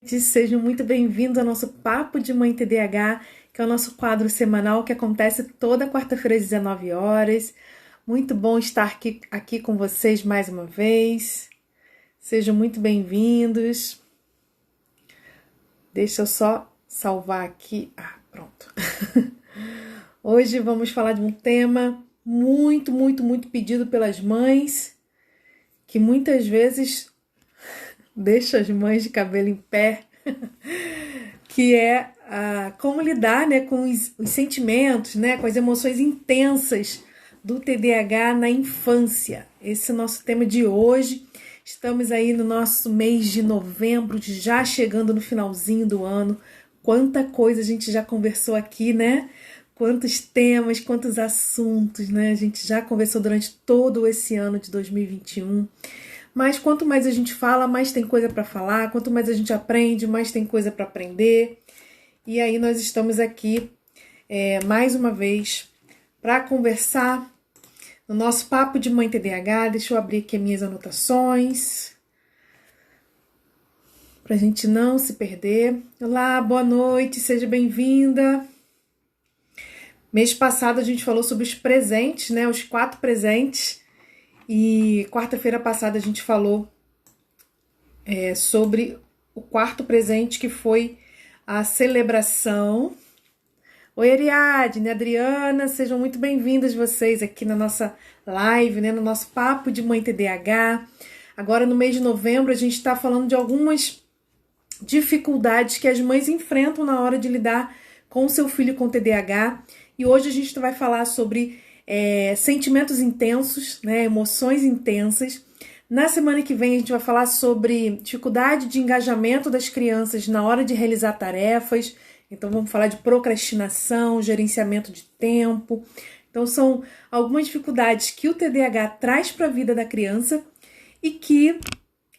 Sejam muito bem-vindos ao nosso Papo de Mãe TDAH, que é o nosso quadro semanal que acontece toda quarta-feira às 19 horas. Muito bom estar aqui com vocês mais uma vez. Sejam muito bem-vindos. Deixa eu só salvar aqui. Pronto. Hoje vamos falar de um tema muito pedido pelas mães, que muitas vezes deixa as mães de cabelo em pé, que é como lidar, né, com os sentimentos, né, com as emoções intensas do TDAH na infância. Esse é o nosso tema de hoje. Estamos aí no nosso mês de novembro, já chegando no finalzinho do ano. Quanta coisa a gente já conversou aqui, né? Quantos temas, quantos assuntos, né? A gente já conversou durante todo esse ano de 2021. Mas quanto mais a gente fala, mais tem coisa para falar. Quanto mais a gente aprende, mais tem coisa para aprender. E aí nós estamos aqui mais uma vez para conversar no nosso Papo de Mãe TDAH. Deixa eu abrir aqui as minhas anotações para a gente não se perder. Olá, boa noite, seja bem-vinda. Mês passado a gente falou sobre os presentes, né? Os 4 presentes. E quarta-feira passada a gente falou sobre o 4º presente, que foi a celebração. Oi, Ariadne, Adriana, sejam muito bem-vindas vocês aqui na nossa live, né? No nosso Papo de Mãe TDAH. Agora, no mês de novembro, a gente está falando de algumas dificuldades que as mães enfrentam na hora de lidar com o seu filho com TDAH. E hoje a gente vai falar sobre sentimentos intensos, né, emoções intensas. Na semana que vem a gente vai falar sobre dificuldade de engajamento das crianças na hora de realizar tarefas. Então vamos falar de procrastinação, gerenciamento de tempo. Então são algumas dificuldades que o TDAH traz para a vida da criança e que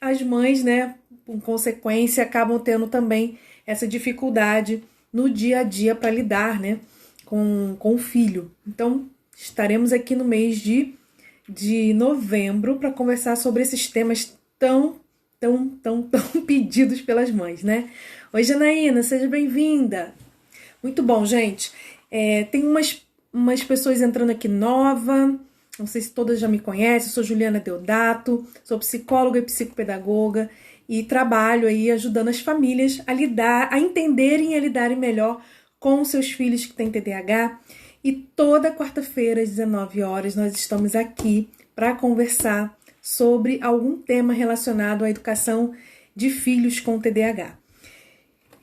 as mães, né, por consequência, acabam tendo também essa dificuldade no dia a dia para lidar, né, com o filho. Então estaremos aqui no mês de novembro para conversar sobre esses temas tão pedidos pelas mães, né? Oi, Janaína, seja bem-vinda. Muito bom, gente. Tem umas pessoas entrando aqui nova, não sei se todas já me conhecem, eu sou Juliana Deodato, sou psicóloga e psicopedagoga e trabalho aí ajudando as famílias a entenderem e a lidarem melhor com os seus filhos que têm TDAH. E toda quarta-feira, às 19 horas, nós estamos aqui para conversar sobre algum tema relacionado à educação de filhos com TDAH.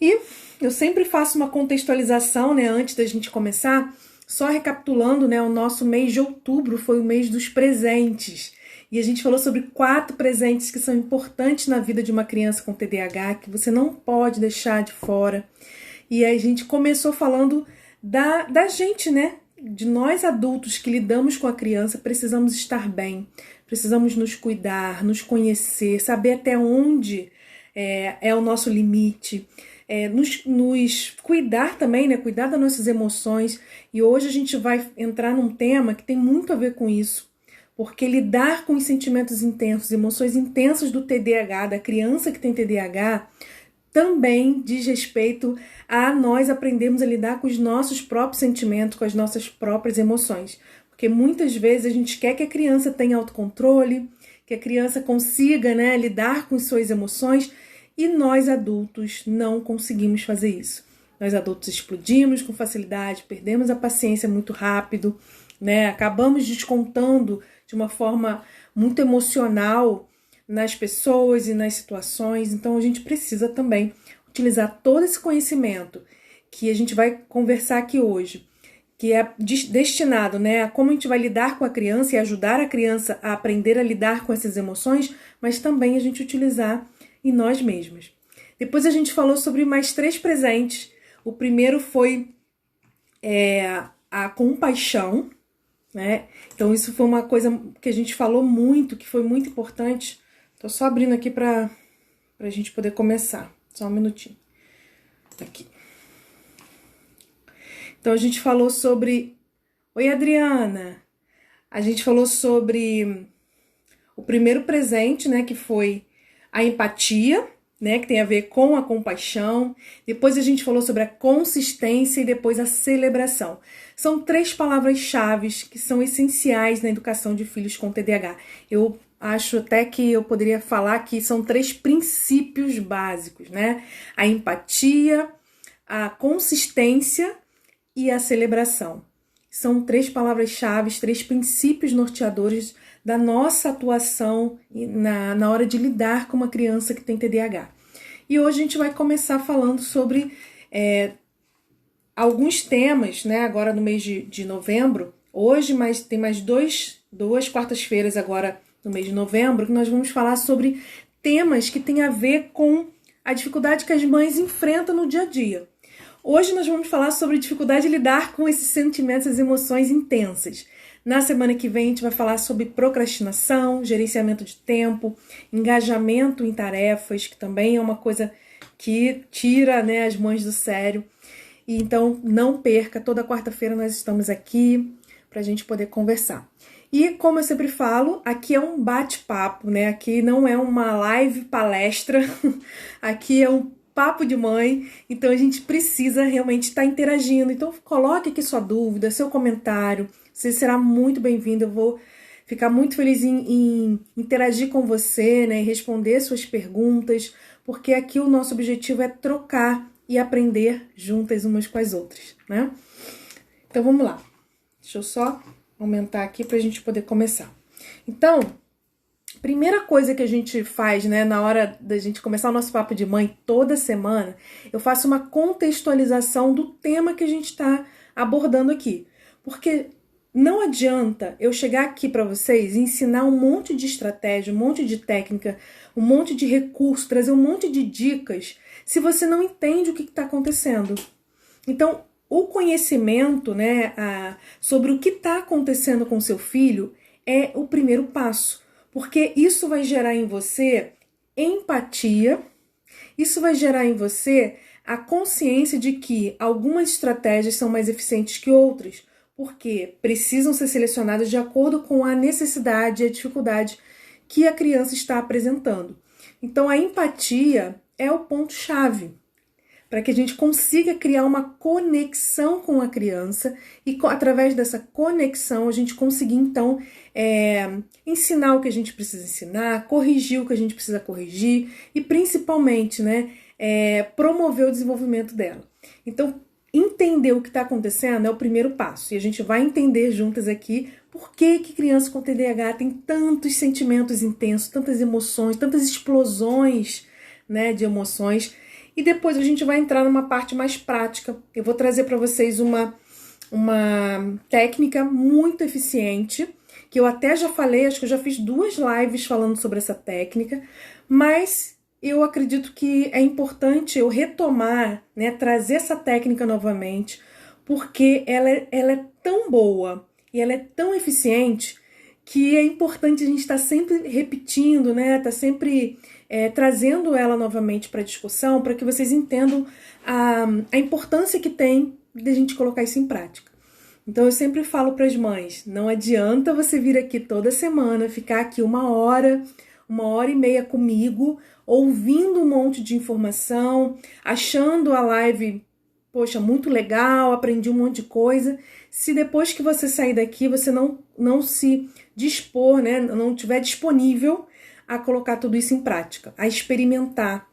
E eu sempre faço uma contextualização, né, antes da gente começar, só recapitulando, né, o nosso mês de outubro foi o mês dos presentes. E a gente falou sobre 4 presentes que são importantes na vida de uma criança com TDAH, que você não pode deixar de fora. E aí a gente começou falando da gente, né? De nós adultos que lidamos com a criança, precisamos estar bem, precisamos nos cuidar, nos conhecer, saber até onde é o nosso limite, nos cuidar também, né? Cuidar das nossas emoções. E hoje a gente vai entrar num tema que tem muito a ver com isso, porque lidar com os sentimentos intensos, emoções intensas do TDAH, da criança que tem TDAH, também diz respeito a nós aprendermos a lidar com os nossos próprios sentimentos, com as nossas próprias emoções. Porque muitas vezes a gente quer que a criança tenha autocontrole, que a criança consiga, né, lidar com suas emoções, e nós adultos não conseguimos fazer isso. Nós adultos explodimos com facilidade, perdemos a paciência muito rápido, né, acabamos descontando de uma forma muito emocional nas pessoas e nas situações. Então a gente precisa também utilizar todo esse conhecimento que a gente vai conversar aqui hoje, que é destinado, né, a como a gente vai lidar com a criança e ajudar a criança a aprender a lidar com essas emoções, mas também a gente utilizar em nós mesmos. Depois a gente falou sobre mais 3 presentes. O primeiro foi a compaixão, né? Então isso foi uma coisa que a gente falou muito, que foi muito importante. Tô só abrindo aqui pra gente poder começar. Só um minutinho. Aqui. Então a gente falou sobre... Oi, Adriana! A gente falou sobre o primeiro presente, né? Que foi a empatia. né, que tem a ver com a compaixão. Depois a gente falou sobre a consistência e depois a celebração. São 3 palavras-chave que são essenciais na educação de filhos com TDAH. Eu acho até que eu poderia falar que são 3 princípios básicos, né? A empatia, a consistência e a celebração. São 3 palavras-chave, 3 princípios norteadores da nossa atuação na hora de lidar com uma criança que tem TDAH. E hoje a gente vai começar falando sobre alguns temas, né? Agora no mês de novembro, hoje, mas tem mais duas quartas-feiras agora no mês de novembro, que nós vamos falar sobre temas que têm a ver com a dificuldade que as mães enfrentam no dia a dia. Hoje nós vamos falar sobre dificuldade de lidar com esses sentimentos, essas emoções intensas. Na semana que vem a gente vai falar sobre procrastinação, gerenciamento de tempo, engajamento em tarefas, que também é uma coisa que tira, né, as mães do sério. E então não perca, toda quarta-feira nós estamos aqui para a gente poder conversar. E como eu sempre falo, aqui é um bate-papo, né? Aqui não é uma live palestra, aqui é um papo de mãe, então a gente precisa realmente estar interagindo. Então coloque aqui sua dúvida, seu comentário, você será muito bem-vindo. Eu vou ficar muito feliz em interagir com você, né, e responder suas perguntas, porque aqui o nosso objetivo é trocar e aprender juntas umas com as outras, né? Então vamos lá. Deixa eu só aumentar aqui para a gente poder começar. Então, primeira coisa que a gente faz, né, na hora da gente começar o nosso papo de mãe toda semana, eu faço uma contextualização do tema que a gente está abordando aqui. Porque não adianta eu chegar aqui para vocês e ensinar um monte de estratégia, um monte de técnica, um monte de recurso, trazer um monte de dicas, se você não entende o que está acontecendo. Então, o conhecimento, né, sobre o que está acontecendo com seu filho é o primeiro passo. Porque isso vai gerar em você empatia, isso vai gerar em você a consciência de que algumas estratégias são mais eficientes que outras, porque precisam ser selecionadas de acordo com a necessidade e a dificuldade que a criança está apresentando. Então, a empatia é o ponto-chave para que a gente consiga criar uma conexão com a criança e através dessa conexão a gente conseguir então ensinar o que a gente precisa ensinar, corrigir o que a gente precisa corrigir e principalmente, né, promover o desenvolvimento dela. Então, entender o que está acontecendo é o primeiro passo e a gente vai entender juntas aqui por que criança com TDAH tem tantos sentimentos intensos, tantas emoções, tantas explosões, né, de emoções. E depois a gente vai entrar numa parte mais prática. Eu vou trazer para vocês uma técnica muito eficiente, que eu até já falei, acho que eu já fiz 2 lives falando sobre essa técnica, mas eu acredito que é importante eu retomar, né, trazer essa técnica novamente, porque ela é tão boa e ela é tão eficiente que é importante a gente estar sempre repetindo, né, tá sempre trazendo ela novamente para a discussão, para que vocês entendam a importância que tem de a gente colocar isso em prática. Então eu sempre falo para as mães, não adianta você vir aqui toda semana, ficar aqui 1h30 comigo, ouvindo um monte de informação, achando a live, poxa, muito legal, aprendi um monte de coisa, se depois que você sair daqui você não se dispor, né, não estiver disponível a colocar tudo isso em prática, a experimentar,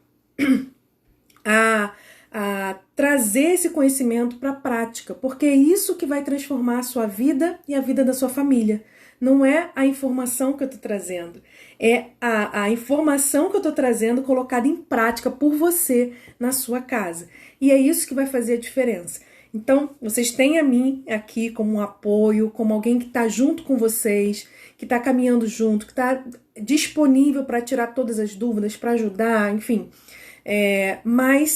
a trazer esse conhecimento para a prática, porque é isso que vai transformar a sua vida e a vida da sua família. Não é a informação que eu estou trazendo, é a informação que eu estou trazendo colocada em prática por você na sua casa. E é isso que vai fazer a diferença. Então, vocês têm a mim aqui como um apoio, como alguém que está junto com vocês, que está caminhando junto, que está disponível para tirar todas as dúvidas, para ajudar, enfim. Mas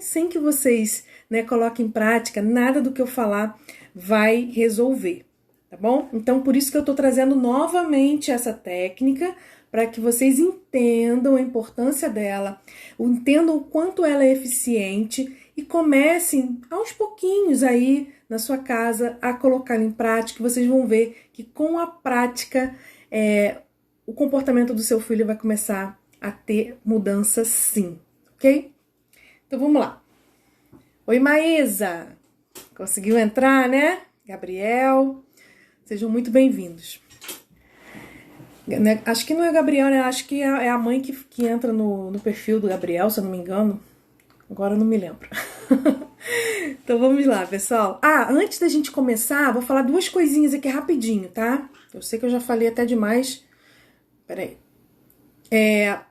sem que vocês, né, coloquem em prática, nada do que eu falar vai resolver, tá bom? Então, por isso que eu estou trazendo novamente essa técnica, para que vocês entendam a importância dela, entendam o quanto ela é eficiente e comecem aos pouquinhos aí na sua casa a colocar em prática. Vocês vão ver que com a prática o comportamento do seu filho vai começar a ter mudança sim, ok? Então vamos lá. Oi, Maísa! Conseguiu entrar, né? Gabriel, sejam muito bem-vindos. Acho que não é Gabriel, né? Acho que é a mãe que entra no perfil do Gabriel, se eu não me engano. Agora eu não me lembro. Então vamos lá, pessoal. Antes da gente começar, vou falar duas coisinhas aqui rapidinho, tá? Eu sei que eu já falei até demais. Peraí.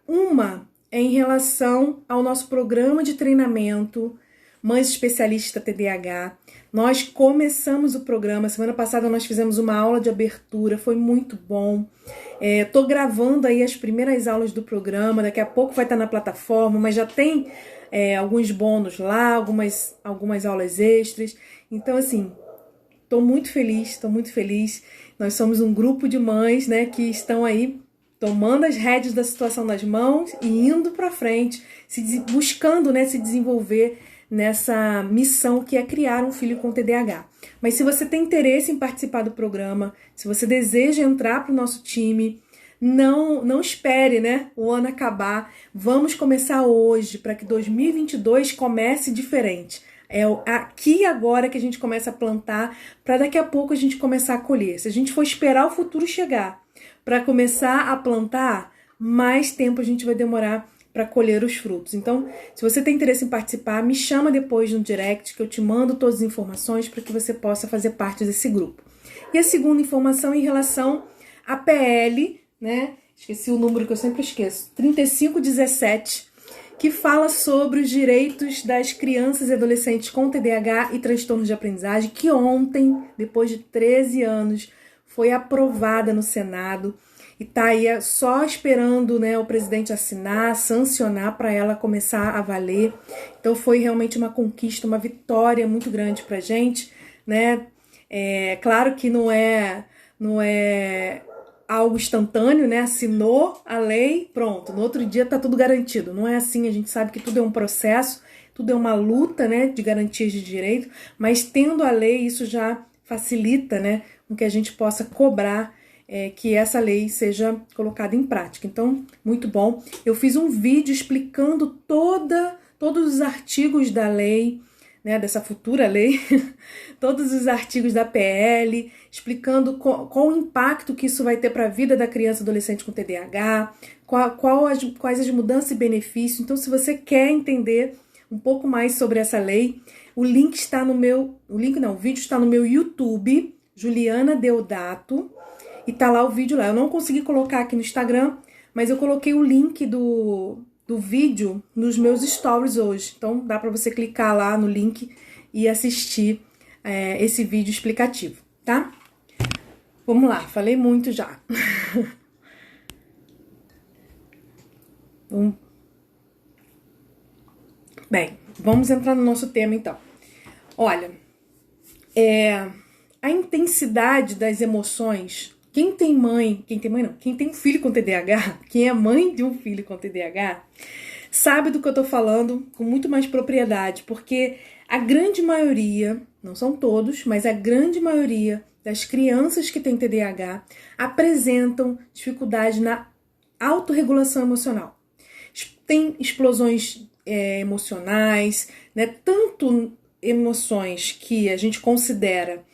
Uma é em relação ao nosso programa de treinamento Mães Especialistas TDAH. Nós começamos o programa, semana passada nós fizemos uma aula de abertura, foi muito bom. Tô gravando aí as primeiras aulas do programa, daqui a pouco vai estar na plataforma, mas já tem alguns bônus lá, algumas aulas extras. Então, assim, tô muito feliz. Nós somos um grupo de mães, né, que estão aí tomando as rédeas da situação nas mãos e indo para frente, buscando, né, se desenvolver nessa missão que é criar um filho com TDAH. Mas se você tem interesse em participar do programa, se você deseja entrar para o nosso time, não espere, né, o ano acabar. Vamos começar hoje para que 2022 comece diferente. É aqui agora que a gente começa a plantar para daqui a pouco a gente começar a colher. Se a gente for esperar o futuro chegar para começar a plantar, mais tempo a gente vai demorar para colher os frutos. Então, se você tem interesse em participar, me chama depois no direct que eu te mando todas as informações para que você possa fazer parte desse grupo. E a segunda informação em relação à PL, né? Esqueci o número que eu sempre esqueço, 3517, que fala sobre os direitos das crianças e adolescentes com TDAH e transtornos de aprendizagem, que ontem, depois de 13 anos, foi aprovada no Senado e tá aí só esperando, né, o presidente assinar, sancionar para ela começar a valer. Então foi realmente uma conquista, uma vitória muito grande pra gente, né? Claro que não é algo instantâneo, né? Assinou a lei, pronto, no outro dia tá tudo garantido. Não é assim, a gente sabe que tudo é um processo, tudo é uma luta, né, de garantias de direito, mas tendo a lei, isso já facilita, né, com que a gente possa cobrar que essa lei seja colocada em prática. Então, muito bom. Eu fiz um vídeo explicando todos os artigos da lei, né, dessa futura lei, todos os artigos da PL, explicando qual o impacto que isso vai ter para a vida da criança e adolescente com TDAH, quais as mudanças e benefícios. Então, se você quer entender um pouco mais sobre essa lei, o vídeo está no meu YouTube, Juliana Deodato, e tá lá o vídeo lá. Eu não consegui colocar aqui no Instagram, mas eu coloquei o link do vídeo nos meus stories hoje. Então dá para você clicar lá no link e assistir esse vídeo explicativo, tá? Vamos lá, falei muito já. Bem, vamos entrar no nosso tema então. Olha, a intensidade das emoções. Quem tem um filho com TDAH, quem é mãe de um filho com TDAH, sabe do que eu tô falando com muito mais propriedade, porque a grande maioria, não são todos, mas a grande maioria das crianças que têm TDAH apresentam dificuldade na autorregulação emocional. Tem explosões emocionais, né? Tanto emoções que a gente considera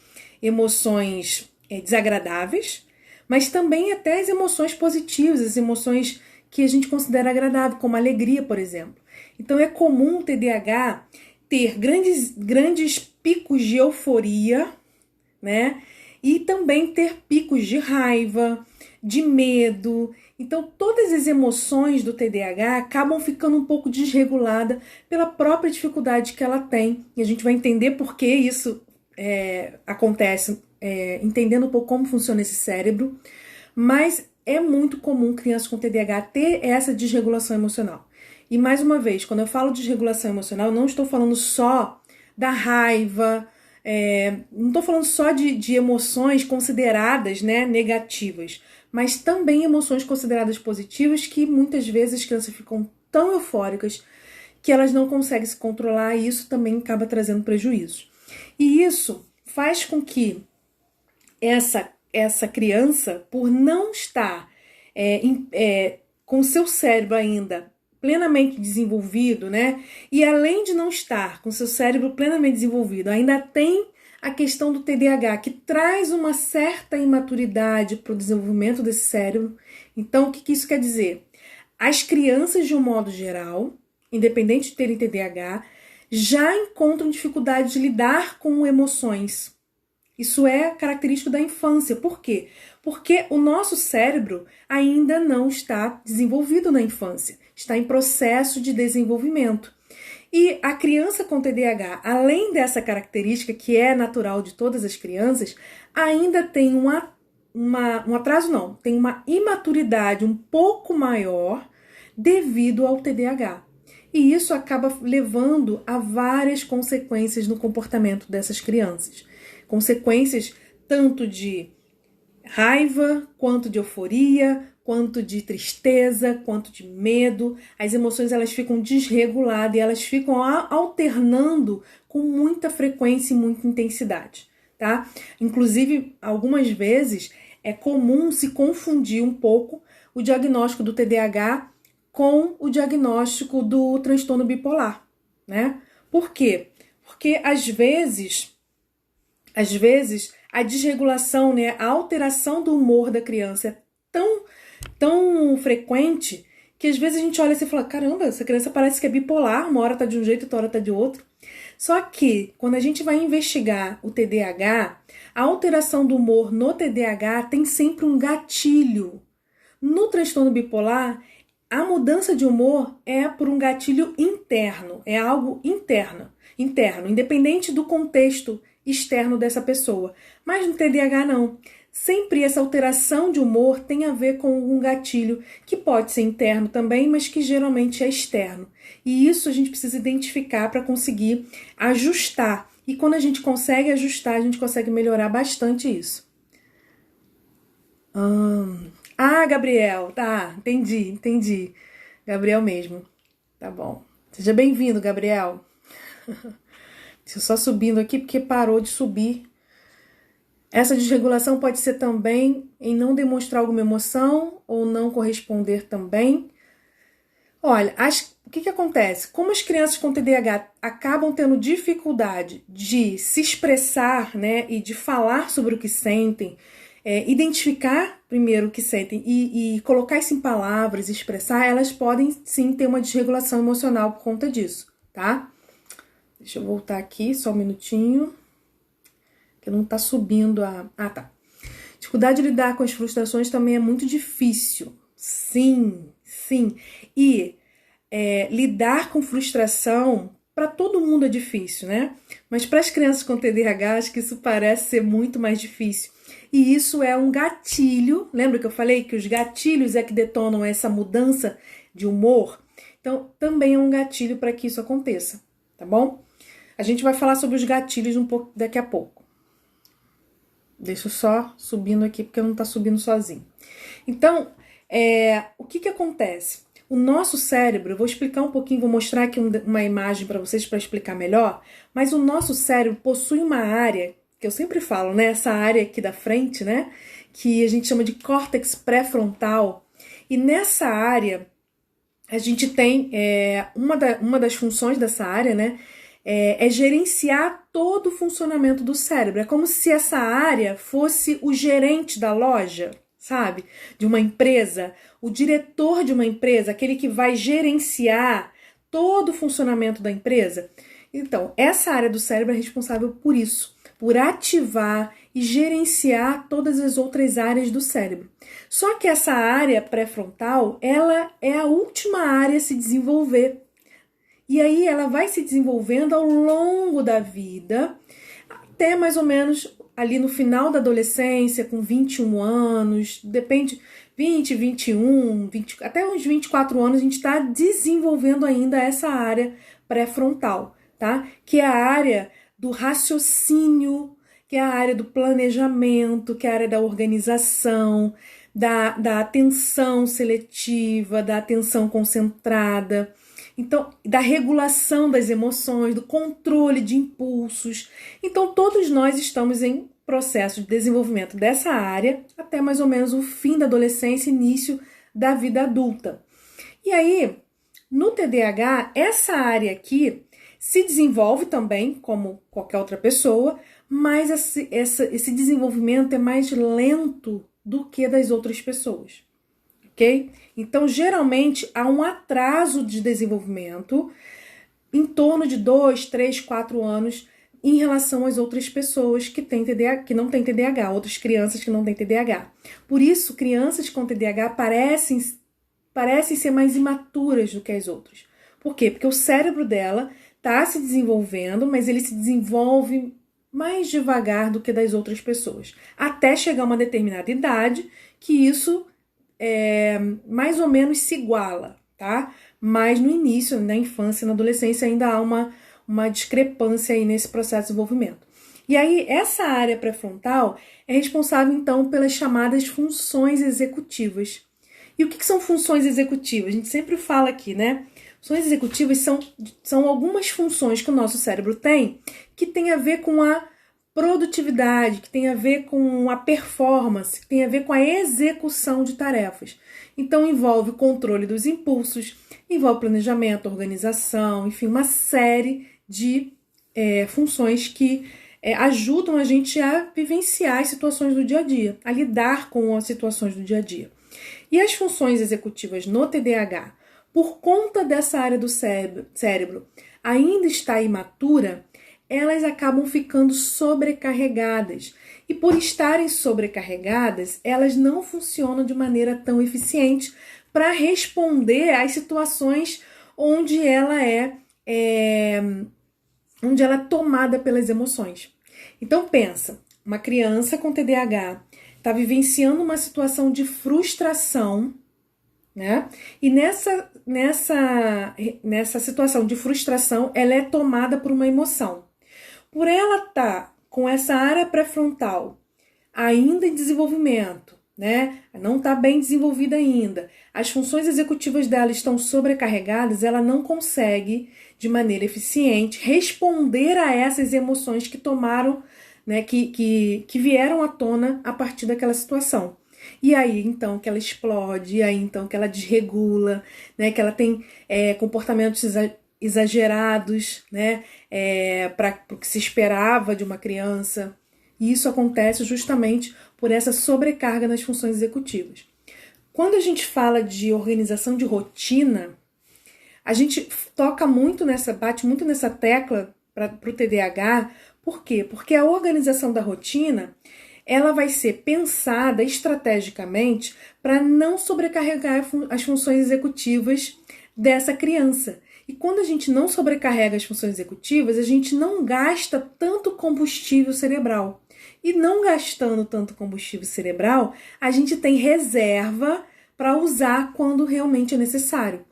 emoções desagradáveis, mas também até as emoções positivas, as emoções que a gente considera agradável, como a alegria, por exemplo. Então é comum o TDAH ter grandes picos de euforia, né? E também ter picos de raiva, de medo. Então todas as emoções do TDAH acabam ficando um pouco desreguladas pela própria dificuldade que ela tem. E a gente vai entender por que isso acontece, entendendo um pouco como funciona esse cérebro, mas é muito comum crianças com TDAH ter essa desregulação emocional. E mais uma vez, quando eu falo de desregulação emocional, eu não estou falando só da raiva, não estou falando só de emoções consideradas, né, negativas, mas também emoções consideradas positivas que muitas vezes as crianças ficam tão eufóricas que elas não conseguem se controlar e isso também acaba trazendo prejuízos. E isso faz com que essa criança, por não estar com o seu cérebro ainda plenamente desenvolvido, né? E além de não estar com seu cérebro plenamente desenvolvido, ainda tem a questão do TDAH, que traz uma certa imaturidade para o desenvolvimento desse cérebro. Então, o que isso quer dizer? As crianças, de um modo geral, independente de terem TDAH, já encontram dificuldade de lidar com emoções. Isso é característico da infância. Por quê? Porque o nosso cérebro ainda não está desenvolvido na infância, está em processo de desenvolvimento. E a criança com TDAH, além dessa característica que é natural de todas as crianças, ainda tem um atraso, não, tem uma imaturidade um pouco maior devido ao TDAH. E isso acaba levando a várias consequências no comportamento dessas crianças. Consequências tanto de raiva, quanto de euforia, quanto de tristeza, quanto de medo. As emoções elas ficam desreguladas e elas ficam alternando com muita frequência e muita intensidade, tá? Inclusive, algumas vezes é comum se confundir um pouco o diagnóstico do TDAH com o diagnóstico do transtorno bipolar, né? Por quê? Porque às vezes a desregulação, né, a alteração do humor da criança é tão frequente que às vezes a gente olha assim e fala, caramba, essa criança parece que é bipolar, uma hora tá de um jeito, outra hora tá de outro. Só que quando a gente vai investigar o TDAH, a alteração do humor no TDAH tem sempre um gatilho. No transtorno bipolar, a mudança de humor é por um gatilho interno, é algo interno, independente do contexto externo dessa pessoa. Mas no TDAH não. Sempre essa alteração de humor tem a ver com um gatilho que pode ser interno também, mas que geralmente é externo. E isso a gente precisa identificar para conseguir ajustar. E quando a gente consegue ajustar, a gente consegue melhorar bastante isso. Gabriel, tá, entendi. Gabriel mesmo. Tá bom. Seja bem-vindo, Gabriel. Deixa eu só subindo aqui porque parou de subir. Essa desregulação pode ser também em não demonstrar alguma emoção ou não corresponder também. Olha, o que acontece? Como as crianças com TDAH acabam tendo dificuldade de se expressar, né, e de falar sobre o que sentem, identificar primeiro o que sentem e colocar isso em palavras, expressar, elas podem sim ter uma desregulação emocional por conta disso, tá? Deixa eu voltar aqui, só um minutinho. Que não tá subindo a... tá. Dificuldade de lidar com as frustrações também é muito difícil. Sim. E lidar com frustração, para todo mundo é difícil, né? Mas para as crianças com TDAH, acho que isso parece ser muito mais difícil. E isso é um gatilho. Lembra que eu falei que os gatilhos é que detonam essa mudança de humor? Então, também é um gatilho para que isso aconteça, tá bom? A gente vai falar sobre os gatilhos um pouco daqui a pouco. Deixa eu só subindo aqui, porque não tá subindo sozinho. Então, o que acontece? O nosso cérebro, eu vou explicar um pouquinho, vou mostrar aqui uma imagem para vocês para explicar melhor, mas o nosso cérebro possui uma área, que eu sempre falo, né? Essa área aqui da frente, né? Que a gente chama de córtex pré-frontal. E nessa área, a gente tem uma das funções dessa área, né? É gerenciar todo o funcionamento do cérebro. É como se essa área fosse o gerente da loja, sabe? De uma empresa, o diretor de uma empresa, aquele que vai gerenciar todo o funcionamento da empresa. Então, essa área do cérebro é responsável por isso, por ativar e gerenciar todas as outras áreas do cérebro. Só que essa área pré-frontal, ela é a última área a se desenvolver. E aí ela vai se desenvolvendo ao longo da vida, até mais ou menos ali no final da adolescência, com 21 anos, depende, 20, 21, 20, até uns 24 anos a gente está desenvolvendo ainda essa área pré-frontal, tá? Que é a área do raciocínio, que é a área do planejamento, que é a área da organização, da atenção seletiva, da atenção concentrada. Então, da regulação das emoções, do controle de impulsos. Então, todos nós estamos em processo de desenvolvimento dessa área até mais ou menos o fim da adolescência, início da vida adulta. E aí, no TDAH, essa área aqui se desenvolve também, como qualquer outra pessoa, mas esse desenvolvimento é mais lento do que das outras pessoas, ok? Então, geralmente, há um atraso de desenvolvimento em torno de 2, 3, 4 anos em relação às outras pessoas que não têm TDAH, outras crianças que não têm TDAH. Por isso, crianças com TDAH parecem ser mais imaturas do que as outras. Por quê? Porque o cérebro dela está se desenvolvendo, mas ele se desenvolve mais devagar do que das outras pessoas. Até chegar a uma determinada idade, que isso mais ou menos se iguala, tá? Mas no início, na infância e na adolescência, ainda há uma discrepância aí nesse processo de desenvolvimento. E aí, essa área pré-frontal é responsável, então, pelas chamadas funções executivas. E o que são funções executivas? A gente sempre fala aqui, né? Funções executivas são algumas funções que o nosso cérebro tem que tem a ver com a produtividade, que tem a ver com a performance, que tem a ver com a execução de tarefas. Então, envolve o controle dos impulsos, envolve planejamento, organização, enfim, uma série de funções que ajudam a gente a vivenciar as situações do dia a dia, a lidar com as situações do dia a dia. E as funções executivas no TDAH, por conta dessa área do cérebro ainda está imatura, elas acabam ficando sobrecarregadas. E por estarem sobrecarregadas, elas não funcionam de maneira tão eficiente para responder às situações onde ela é tomada pelas emoções. Então pensa, uma criança com TDAH está vivenciando uma situação de frustração, né? E nessa situação de frustração, ela é tomada por uma emoção. Por ela estar com essa área pré-frontal ainda em desenvolvimento, né? Não está bem desenvolvida ainda, as funções executivas dela estão sobrecarregadas, ela não consegue, de maneira eficiente, responder a essas emoções que tomaram, né, que vieram à tona a partir daquela situação. E aí, então, que ela explode, e aí, então, que ela desregula, né, que ela tem comportamentos exagerados, né, para o que se esperava de uma criança. E isso acontece justamente por essa sobrecarga nas funções executivas. Quando a gente fala de organização de rotina, a gente bate muito nessa tecla para o TDAH. Por quê? Porque a organização da rotina ela vai ser pensada estrategicamente para não sobrecarregar as funções executivas dessa criança. E quando a gente não sobrecarrega as funções executivas, a gente não gasta tanto combustível cerebral. E não gastando tanto combustível cerebral, a gente tem reserva para usar quando realmente é necessário.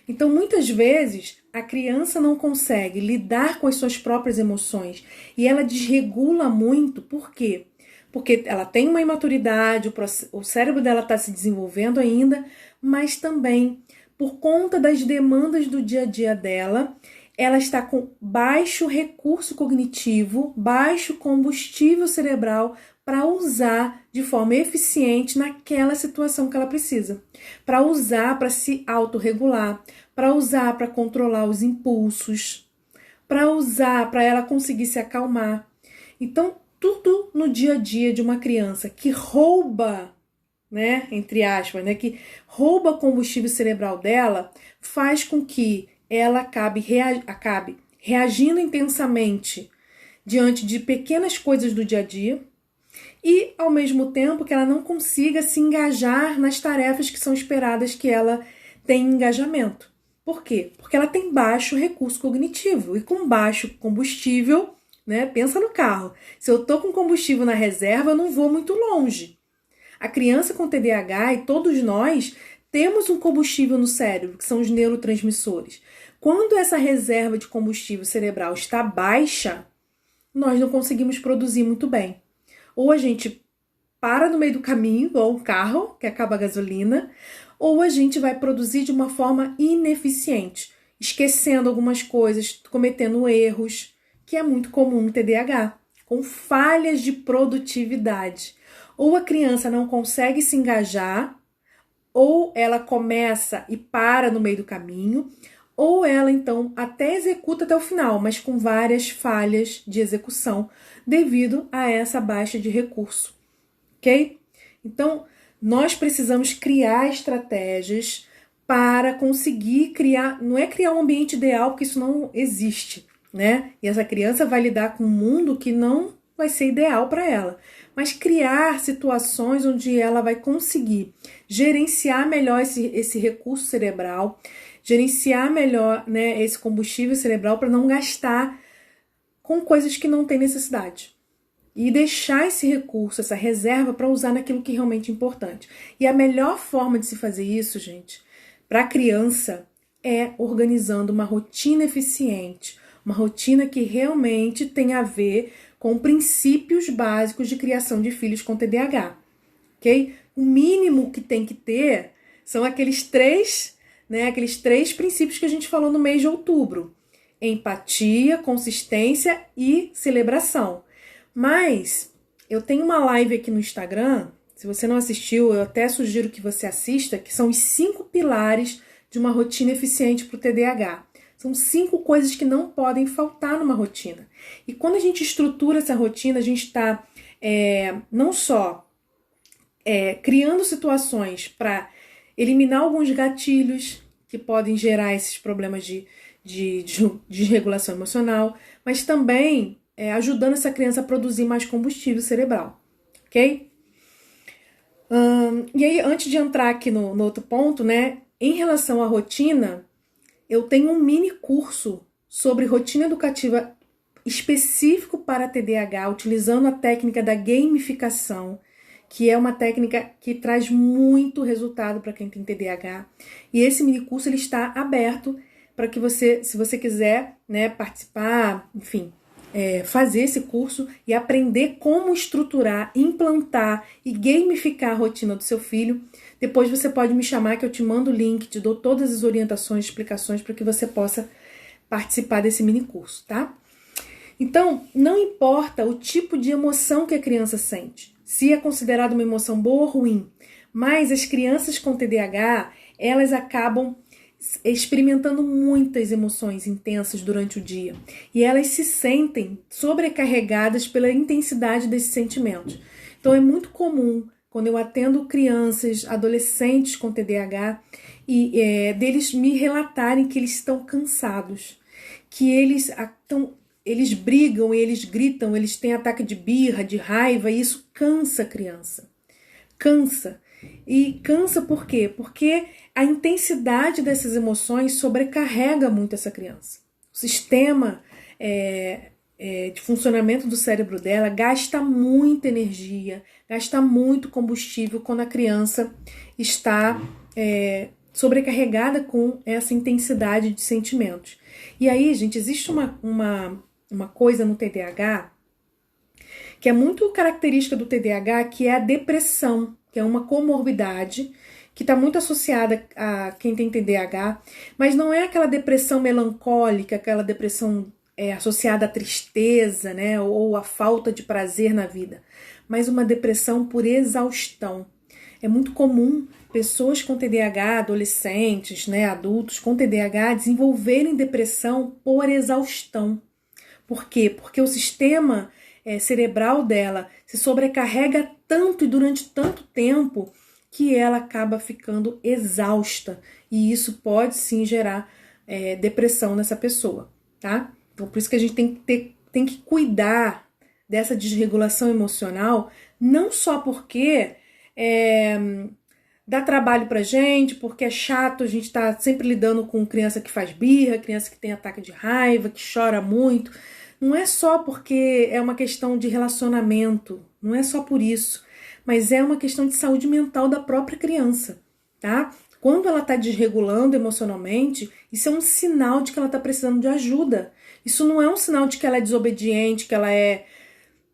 Então, muitas vezes, a criança não consegue lidar com as suas próprias emoções e ela desregula muito. Por quê? Porque ela tem uma imaturidade, o cérebro dela está se desenvolvendo ainda, mas também, por conta das demandas do dia a dia dela, ela está com baixo recurso cognitivo, baixo combustível cerebral para usar de forma eficiente naquela situação que ela precisa. Para usar para se autorregular, para usar para controlar os impulsos, para usar para ela conseguir se acalmar. Então, tudo no dia a dia de uma criança que rouba, né, entre aspas, né, que rouba combustível cerebral dela, faz com que ela acabe reagindo intensamente diante de pequenas coisas do dia a dia e, ao mesmo tempo, que ela não consiga se engajar nas tarefas que são esperadas que ela tenha engajamento. Por quê? Porque ela tem baixo recurso cognitivo e com baixo combustível, né? Pensa no carro. Se eu tô com combustível na reserva, eu não vou muito longe. A criança com TDAH e todos nós temos um combustível no cérebro, que são os neurotransmissores. Quando essa reserva de combustível cerebral está baixa, nós não conseguimos produzir muito bem. Ou a gente para no meio do caminho, ou um carro, que acaba a gasolina, ou a gente vai produzir de uma forma ineficiente, esquecendo algumas coisas, cometendo erros, que é muito comum no TDAH, com falhas de produtividade. Ou a criança não consegue se engajar, ou ela começa e para no meio do caminho, ou ela então até executa até o final, mas com várias falhas de execução devido a essa baixa de recurso, ok? Então, nós precisamos criar estratégias para conseguir criar, não é criar um ambiente ideal, porque isso não existe, né? E essa criança vai lidar com um mundo que não vai ser ideal para ela, mas criar situações onde ela vai conseguir gerenciar melhor esse recurso cerebral, gerenciar melhor, né, esse combustível cerebral para não gastar com coisas que não tem necessidade. E deixar esse recurso, essa reserva, para usar naquilo que realmente é importante. E a melhor forma de se fazer isso, gente, para a criança, é organizando uma rotina eficiente, uma rotina que realmente tem a ver com princípios básicos de criação de filhos com TDAH, ok? O mínimo que tem que ter são aqueles três princípios que a gente falou no mês de outubro: empatia, consistência e celebração. Mas eu tenho uma live aqui no Instagram, se você não assistiu, eu até sugiro que você assista, que são os 5 pilares de uma rotina eficiente para o TDAH. São 5 coisas que não podem faltar numa rotina. E quando a gente estrutura essa rotina, a gente está não só criando situações para eliminar alguns gatilhos que podem gerar esses problemas de desregulação emocional, mas também ajudando essa criança a produzir mais combustível cerebral, ok? E aí, antes de entrar aqui no outro ponto, né, em relação à rotina, eu tenho um mini curso sobre rotina educativa específico para TDAH, utilizando a técnica da gamificação, que é uma técnica que traz muito resultado para quem tem TDAH. E esse mini curso ele está aberto para que você, se você quiser, né, participar, enfim, fazer esse curso e aprender como estruturar, implantar e gamificar a rotina do seu filho. Depois você pode me chamar que eu te mando o link, te dou todas as orientações, explicações para que você possa participar desse mini curso, tá? Então, não importa o tipo de emoção que a criança sente, se é considerada uma emoção boa ou ruim, mas as crianças com TDAH, elas acabam experimentando muitas emoções intensas durante o dia e elas se sentem sobrecarregadas pela intensidade desses sentimentos. Então é muito comum quando eu atendo crianças, adolescentes com TDAH e deles me relatarem que eles estão cansados, que eles brigam, eles gritam, eles têm ataque de birra, de raiva, e isso cansa a criança. Cansa. E cansa por quê? Porque a intensidade dessas emoções sobrecarrega muito essa criança. O sistema de funcionamento do cérebro dela gasta muita energia, gasta muito combustível quando a criança está sobrecarregada com essa intensidade de sentimentos. E aí, gente, existe uma coisa no TDAH que é muito característica do TDAH, que é a depressão, que é uma comorbidade que está muito associada a quem tem TDAH, mas não é aquela depressão melancólica, aquela depressão associada à tristeza, né, ou à falta de prazer na vida, mas uma depressão por exaustão. É muito comum pessoas com TDAH, adolescentes, né, adultos com TDAH, desenvolverem depressão por exaustão. Por quê? Porque o sistema cerebral dela se sobrecarrega tanto e durante tanto tempo que ela acaba ficando exausta. E isso pode sim gerar depressão nessa pessoa, tá? Então por isso que a gente tem que cuidar dessa desregulação emocional, não só porque dá trabalho pra gente, porque é chato, a gente tá sempre lidando com criança que faz birra, criança que tem ataque de raiva, que chora muito. Não é só porque é uma questão de relacionamento, não é só por isso, mas é uma questão de saúde mental da própria criança, tá? Quando ela tá desregulando emocionalmente, isso é um sinal de que ela tá precisando de ajuda. Isso não é um sinal de que ela é desobediente, que ela é...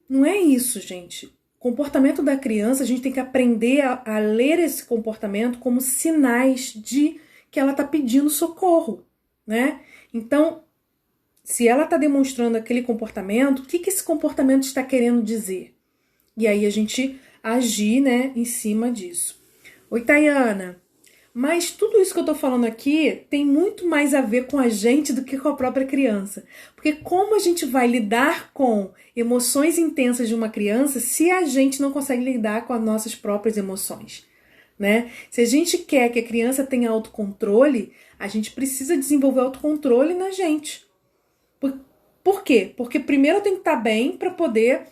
Não é isso, gente. O comportamento da criança, a gente tem que aprender a ler esse comportamento como sinais de que ela tá pedindo socorro, né? Então, se ela está demonstrando aquele comportamento, o que esse comportamento está querendo dizer? E aí a gente agir, né, em cima disso. Oi, Tayana. Mas tudo isso que eu tô falando aqui tem muito mais a ver com a gente do que com a própria criança. Porque como a gente vai lidar com emoções intensas de uma criança se a gente não consegue lidar com as nossas próprias emoções, né? Se a gente quer que a criança tenha autocontrole, a gente precisa desenvolver autocontrole na gente. Por quê? Porque primeiro eu tenho que estar bem para poder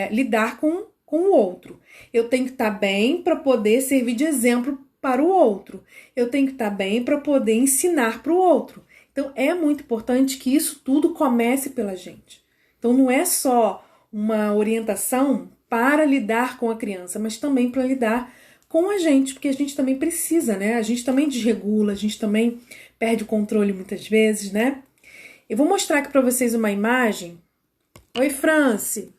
lidar com o outro. Eu tenho que estar bem para poder servir de exemplo para o outro. Eu tenho que estar bem para poder ensinar para o outro. Então é muito importante que isso tudo comece pela gente. Então não é só uma orientação para lidar com a criança, mas também para lidar com a gente, porque a gente também precisa, né? A gente também desregula, a gente também perde o controle muitas vezes, né? Eu vou mostrar aqui para vocês uma imagem. Oi, Franci.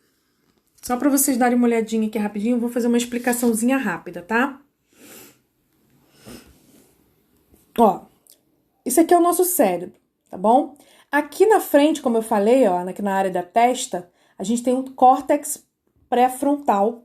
Só para vocês darem uma olhadinha aqui rapidinho, eu vou fazer uma explicaçãozinha rápida, tá? Ó, isso aqui é o nosso cérebro, tá bom? Aqui na frente, como eu falei, ó, aqui na área da testa, a gente tem o córtex pré-frontal,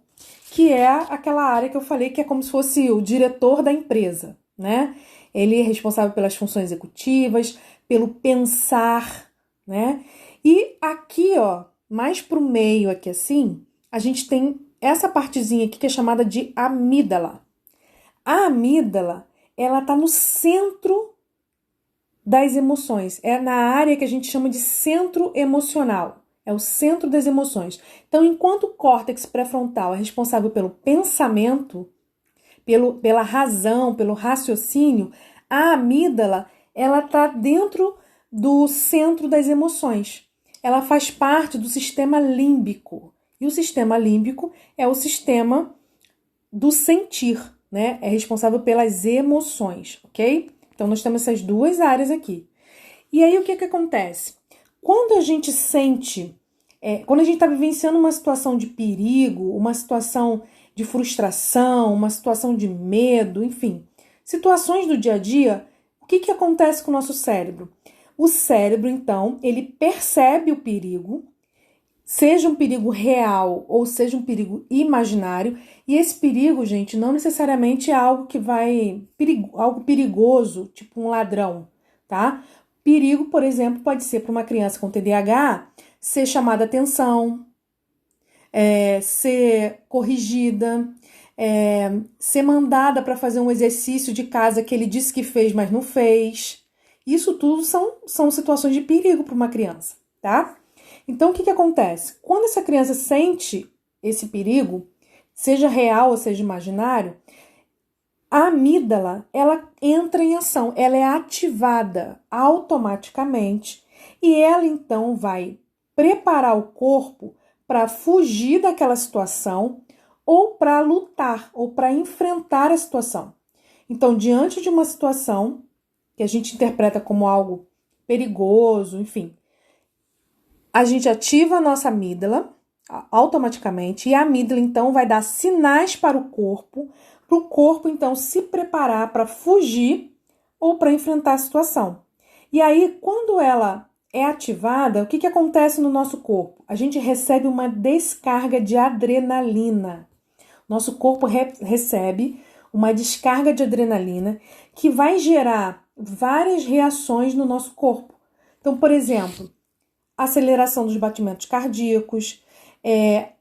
que é aquela área que eu falei que é como se fosse o diretor da empresa, né? Ele é responsável pelas funções executivas, pelo pensar, né? E aqui, ó, mais pro meio aqui assim, a gente tem essa partezinha aqui que é chamada de amígdala. A amígdala, ela tá no centro das emoções. É na área que a gente chama de centro emocional. É o centro das emoções. Então, enquanto o córtex pré-frontal é responsável pelo pensamento, pela razão, pelo raciocínio, a amígdala, ela tá dentro do centro das emoções. Ela faz parte do sistema límbico. E o sistema límbico é o sistema do sentir, né? É responsável pelas emoções, ok? Então, nós temos essas duas áreas aqui. E aí, o que acontece? Quando a gente sente, quando a gente está vivenciando uma situação de perigo, uma situação de frustração, uma situação de medo, enfim, situações do dia a dia, o que acontece com o nosso cérebro? O cérebro, então, ele percebe o perigo, seja um perigo real ou seja um perigo imaginário, e esse perigo, gente, não necessariamente é algo que algo perigoso, tipo um ladrão, tá? Perigo, por exemplo, pode ser para uma criança com TDAH ser chamada atenção, ser corrigida, ser mandada para fazer um exercício de casa que ele disse que fez, mas não fez. Isso tudo são situações de perigo para uma criança, tá? Então, o que acontece? Quando essa criança sente esse perigo, seja real ou seja imaginário, a amígdala, ela entra em ação, ela é ativada automaticamente e ela, então, vai preparar o corpo para fugir daquela situação ou para lutar, ou para enfrentar a situação. Então, diante de uma situação que a gente interpreta como algo perigoso, enfim, a gente ativa a nossa amígdala automaticamente e a amígdala, então, vai dar sinais para o corpo, então, se preparar para fugir ou para enfrentar a situação. E aí, quando ela é ativada, o que acontece no nosso corpo? A gente recebe uma descarga de adrenalina. Nosso corpo recebe uma descarga de adrenalina que vai gerar várias reações no nosso corpo. Então, por exemplo, aceleração dos batimentos cardíacos,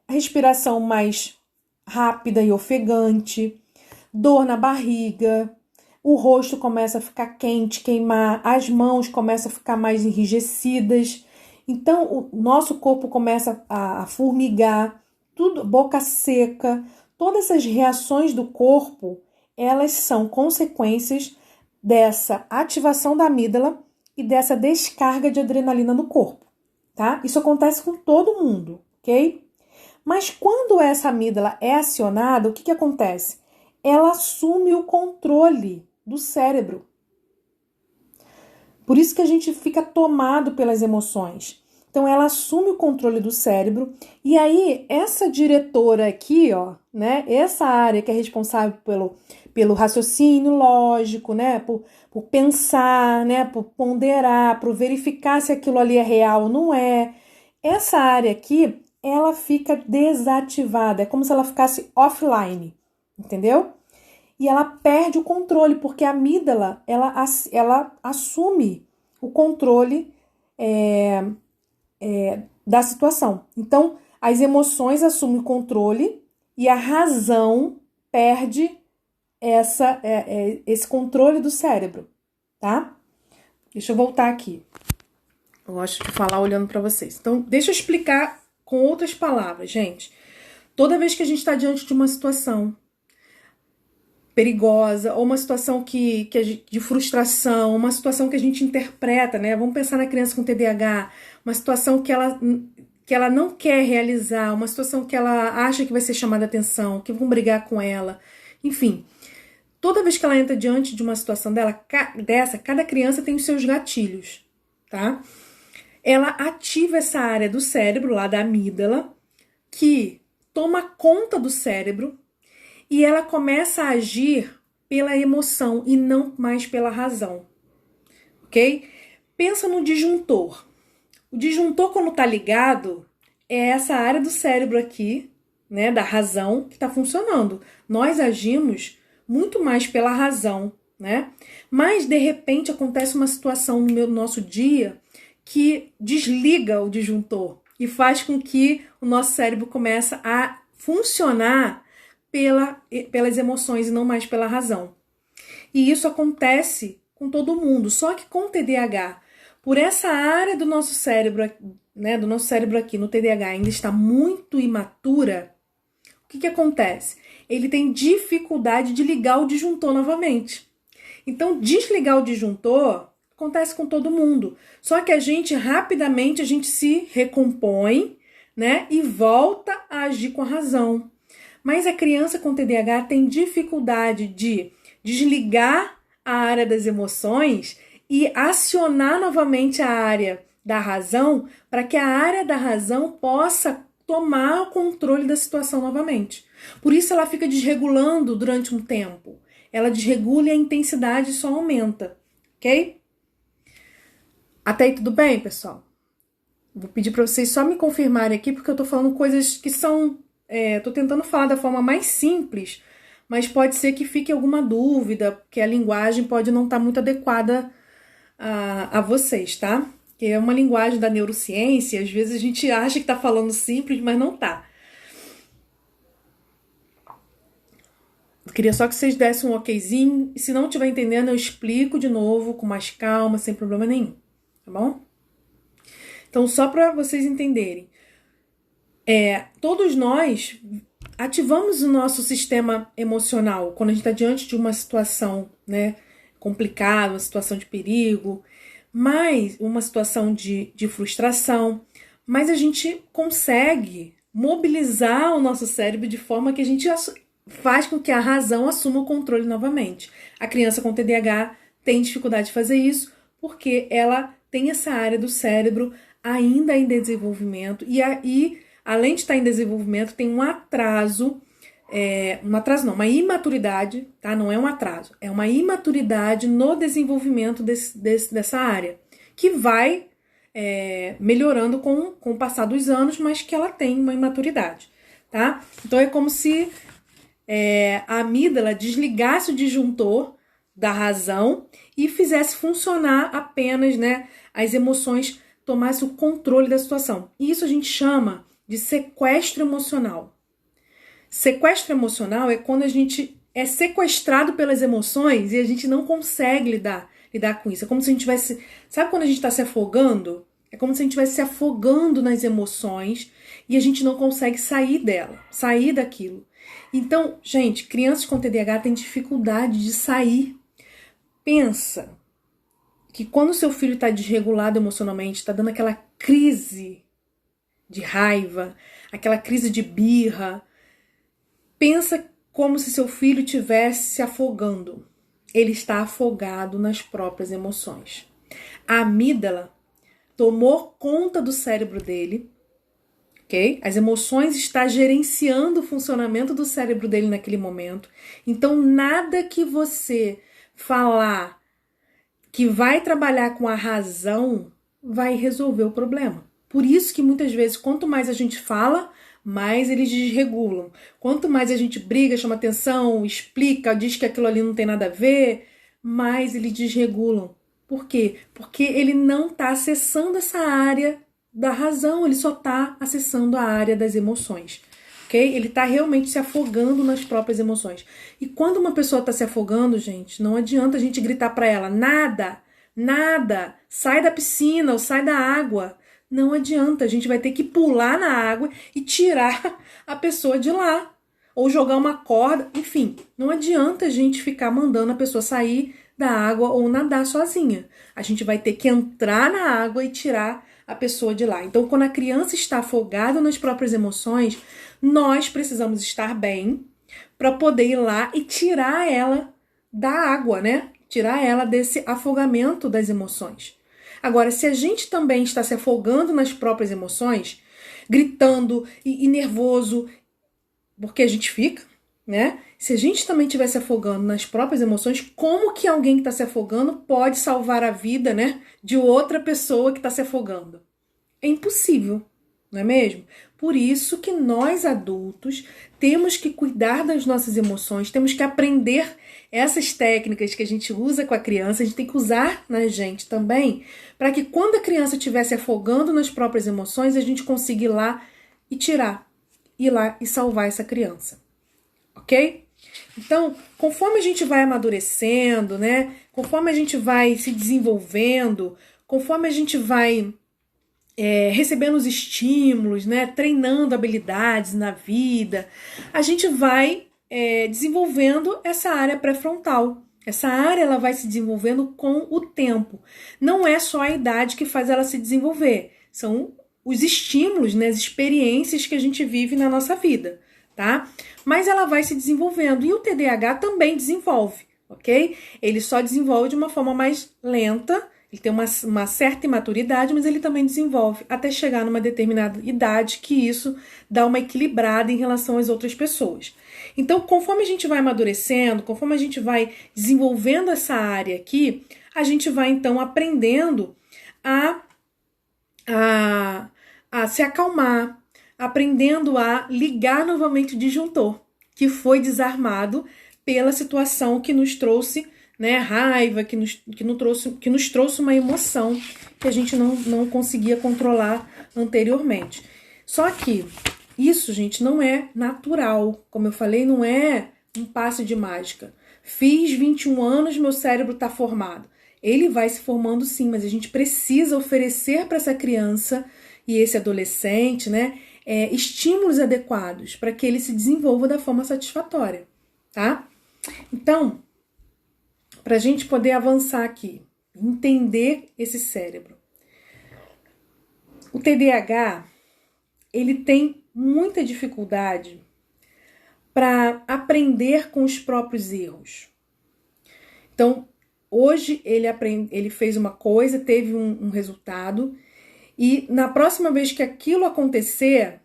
respiração mais rápida e ofegante, dor na barriga, o rosto começa a ficar quente, queimar, as mãos começam a ficar mais enrijecidas. Então, o nosso corpo começa a formigar, tudo, boca seca. Todas essas reações do corpo, elas são consequências dessa ativação da amígdala e dessa descarga de adrenalina no corpo, tá? Isso acontece com todo mundo, ok? Mas quando essa amígdala é acionada, o que acontece? Ela assume o controle do cérebro. Por isso que a gente fica tomado pelas emoções. Então, ela assume o controle do cérebro e aí essa diretora aqui, ó, né, essa área que é responsável pelo raciocínio lógico, né, por pensar, né, por ponderar, por verificar se aquilo ali é real ou não é, essa área aqui, ela fica desativada, é como se ela ficasse offline, entendeu? e ela perde o controle, porque a amígdala, ela assume o controle da situação. Então, as emoções assumem o controle e a razão perde esse controle do cérebro, tá? Deixa eu voltar aqui. Eu gosto de falar olhando para vocês. Então, deixa eu explicar com outras palavras, gente. Toda vez que a gente está diante de uma situação perigosa, ou uma situação de frustração, uma situação que a gente interpreta, né? Vamos pensar na criança com TDAH, uma situação que ela não quer realizar, uma situação que ela acha que vai ser chamada atenção, que vão brigar com ela, enfim. Toda vez que ela entra diante de uma situação dessa, cada criança tem os seus gatilhos, tá? Ela ativa essa área do cérebro, lá da amígdala, que toma conta do cérebro e ela começa a agir pela emoção e não mais pela razão, ok? Pensa no disjuntor. O disjuntor, quando tá ligado, é essa área do cérebro aqui, né, da razão, que tá funcionando. Nós agimos muito mais pela razão, né? Mas, de repente, acontece uma situação no nosso dia que desliga o disjuntor e faz com que o nosso cérebro comece a funcionar pelas emoções e não mais pela razão. E isso acontece com todo mundo, só que com o TDAH, por essa área do nosso cérebro, né, do nosso cérebro aqui no TDAH ainda está muito imatura, o que acontece? Ele tem dificuldade de ligar o disjuntor novamente. Então, desligar o disjuntor acontece com todo mundo. Só que rapidamente, a gente se recompõe, né, e volta a agir com a razão. Mas a criança com TDAH tem dificuldade de desligar a área das emoções e acionar novamente a área da razão para que a área da razão possa tomar o controle da situação novamente. Por isso ela fica desregulando durante um tempo. Ela desregula e a intensidade só aumenta, ok? Até aí tudo bem, pessoal? Vou pedir para vocês só me confirmarem aqui, porque eu tô falando coisas que são... tô tentando falar da forma mais simples, mas pode ser que fique alguma dúvida, porque a linguagem pode não estar muito adequada a vocês, tá? Que é uma linguagem da neurociência, às vezes a gente acha que tá falando simples, mas não tá. Eu queria só que vocês dessem um okzinho, e se não estiver entendendo, eu explico de novo, com mais calma, sem problema nenhum, tá bom? Então, só para vocês entenderem, todos nós ativamos o nosso sistema emocional quando a gente está diante de uma situação, né, complicada, uma situação de perigo, mas uma situação de frustração, mas a gente consegue mobilizar o nosso cérebro de forma que a gente faz com que a razão assuma o controle novamente. A criança com TDAH tem dificuldade de fazer isso porque ela tem essa área do cérebro ainda em desenvolvimento e além de estar em desenvolvimento, tem um atraso, uma imaturidade, tá? Não é um atraso, é uma imaturidade no desenvolvimento dessa área, que vai melhorando com o passar dos anos, mas que ela tem uma imaturidade, tá? Então é como se a amígdala desligasse o disjuntor da razão e fizesse funcionar apenas, né, as emoções, tomasse o controle da situação. E isso a gente chama de sequestro emocional. Sequestro emocional é quando a gente é sequestrado pelas emoções e a gente não consegue lidar com isso. É como se a gente tivesse... Sabe quando a gente está se afogando? É como se a gente estivesse se afogando nas emoções e a gente não consegue sair dela, sair daquilo. Então, gente, crianças com TDAH têm dificuldade de sair. Pensa que quando seu filho está desregulado emocionalmente, está dando aquela crise de raiva, aquela crise de birra, pensa como se seu filho estivesse se afogando. Ele está afogado nas próprias emoções. A amígdala tomou conta do cérebro dele, ok? As emoções estão gerenciando o funcionamento do cérebro dele naquele momento. Então, nada que você falar que vai trabalhar com a razão vai resolver o problema. Por isso que muitas vezes, quanto mais a gente fala, mais eles desregulam. Quanto mais a gente briga, chama atenção, explica, diz que aquilo ali não tem nada a ver, mais eles desregulam. Por quê? Porque ele não está acessando essa área da razão, ele só está acessando a área das emoções. Okay? Ele está realmente se afogando nas próprias emoções. E quando uma pessoa está se afogando, gente, não adianta a gente gritar para ela, nada, sai da piscina ou sai da água. Não adianta, a gente vai ter que pular na água e tirar a pessoa de lá. Ou jogar uma corda, enfim. Não adianta a gente ficar mandando a pessoa sair da água ou nadar sozinha. A gente vai ter que entrar na água e tirar a pessoa de lá. Então, quando a criança está afogada nas próprias emoções, nós precisamos estar bem para poder ir lá e tirar ela da água, né? Tirar ela desse afogamento das emoções. Agora, se a gente também está se afogando nas próprias emoções, gritando e nervoso, porque a gente fica, né? Se a gente também estiver se afogando nas próprias emoções, como que alguém que está se afogando pode salvar a vida, né, de outra pessoa que está se afogando? É impossível, não é mesmo? Por isso que nós adultos temos que cuidar das nossas emoções, temos que aprender essas técnicas que a gente usa com a criança, a gente tem que usar na gente também, para que quando a criança estiver se afogando nas próprias emoções, a gente consiga ir lá e tirar, ir lá e salvar essa criança. Ok? Então, conforme a gente vai amadurecendo, né? Conforme a gente vai se desenvolvendo, conforme a gente vai recebendo os estímulos, né? Treinando habilidades na vida, a gente vai desenvolvendo essa área pré-frontal. Essa área ela vai se desenvolvendo com o tempo. Não é só a idade que faz ela se desenvolver. São os estímulos, né? As experiências que a gente vive na nossa vida, tá? Mas ela vai se desenvolvendo. E o TDAH também desenvolve, ok? Ele só desenvolve de uma forma mais lenta. Ele tem uma certa imaturidade, mas ele também desenvolve até chegar numa determinada idade, que isso dá uma equilibrada em relação às outras pessoas. Então, conforme a gente vai amadurecendo, conforme a gente vai desenvolvendo essa área aqui, a gente vai, então, aprendendo a se acalmar, aprendendo a ligar novamente o disjuntor, que foi desarmado pela situação que nos trouxe, né, raiva, que nos trouxe uma emoção que a gente não conseguia controlar anteriormente. Só que isso, gente, não é natural. Como eu falei, não é um passe de mágica. Fiz 21 anos, meu cérebro está formado. Ele vai se formando sim, mas a gente precisa oferecer para essa criança e esse adolescente, né, estímulos adequados para que ele se desenvolva da forma satisfatória, tá? Então, para a gente poder avançar aqui, entender esse cérebro. O TDAH, ele tem muita dificuldade para aprender com os próprios erros. Então, hoje ele fez uma coisa, teve um resultado, e na próxima vez que aquilo acontecer,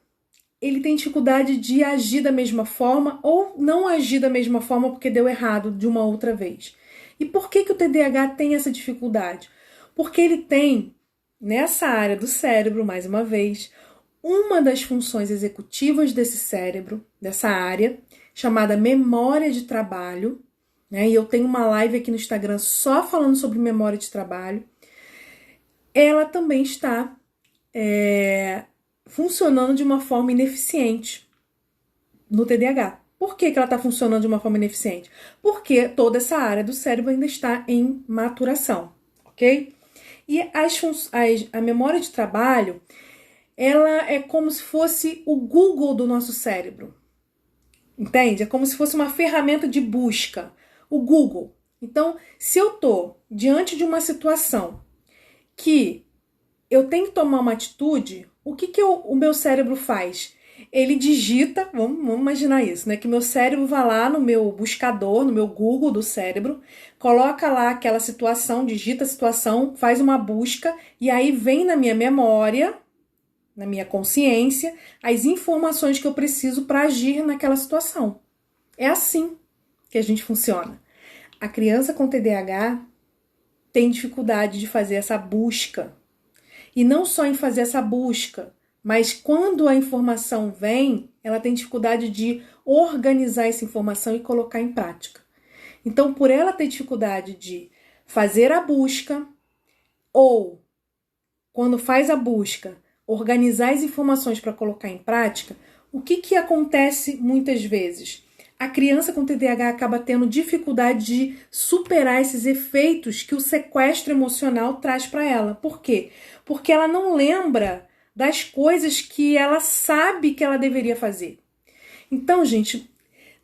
ele tem dificuldade de agir da mesma forma ou não agir da mesma forma porque deu errado de uma outra vez. E por que o TDAH tem essa dificuldade? Porque ele tem, nessa área do cérebro, mais uma vez, uma das funções executivas desse cérebro, dessa área, chamada memória de trabalho, né? E eu tenho uma live aqui no Instagram só falando sobre memória de trabalho. Ela também está funcionando de uma forma ineficiente no TDAH. Por que ela está funcionando de uma forma ineficiente? Porque toda essa área do cérebro ainda está em maturação, ok? E a memória de trabalho, ela é como se fosse o Google do nosso cérebro, entende? É como se fosse uma ferramenta de busca, o Google. Então, se eu estou diante de uma situação que eu tenho que tomar uma atitude, o que o meu cérebro faz? Ele digita, vamos imaginar isso, né? Que meu cérebro vai lá no meu buscador, no meu Google do cérebro, coloca lá aquela situação, digita a situação, faz uma busca, e aí vem na minha memória, na minha consciência, as informações que eu preciso para agir naquela situação. É assim que a gente funciona. A criança com TDAH tem dificuldade de fazer essa busca. E não só em fazer essa busca, Mas quando a informação vem, ela tem dificuldade de organizar essa informação e colocar em prática. Então, por ela ter dificuldade de fazer a busca, ou quando faz a busca, organizar as informações para colocar em prática, o que acontece muitas vezes? A criança com TDAH acaba tendo dificuldade de superar esses efeitos que o sequestro emocional traz para ela. Por quê? Porque ela não lembra das coisas que ela sabe que ela deveria fazer. Então, gente,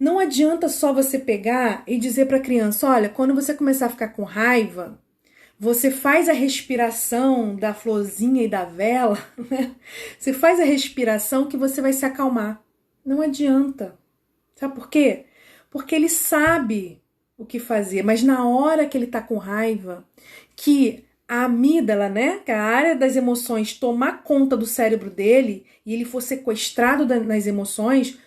não adianta só você pegar e dizer para a criança, olha, quando você começar a ficar com raiva, você faz a respiração da florzinha e da vela, né? Você faz a respiração que você vai se acalmar. Não adianta. Sabe por quê? Porque ele sabe o que fazer, mas na hora que ele tá com raiva, que a amígdala, né, que é a área das emoções, tomar conta do cérebro dele e ele for sequestrado nas emoções,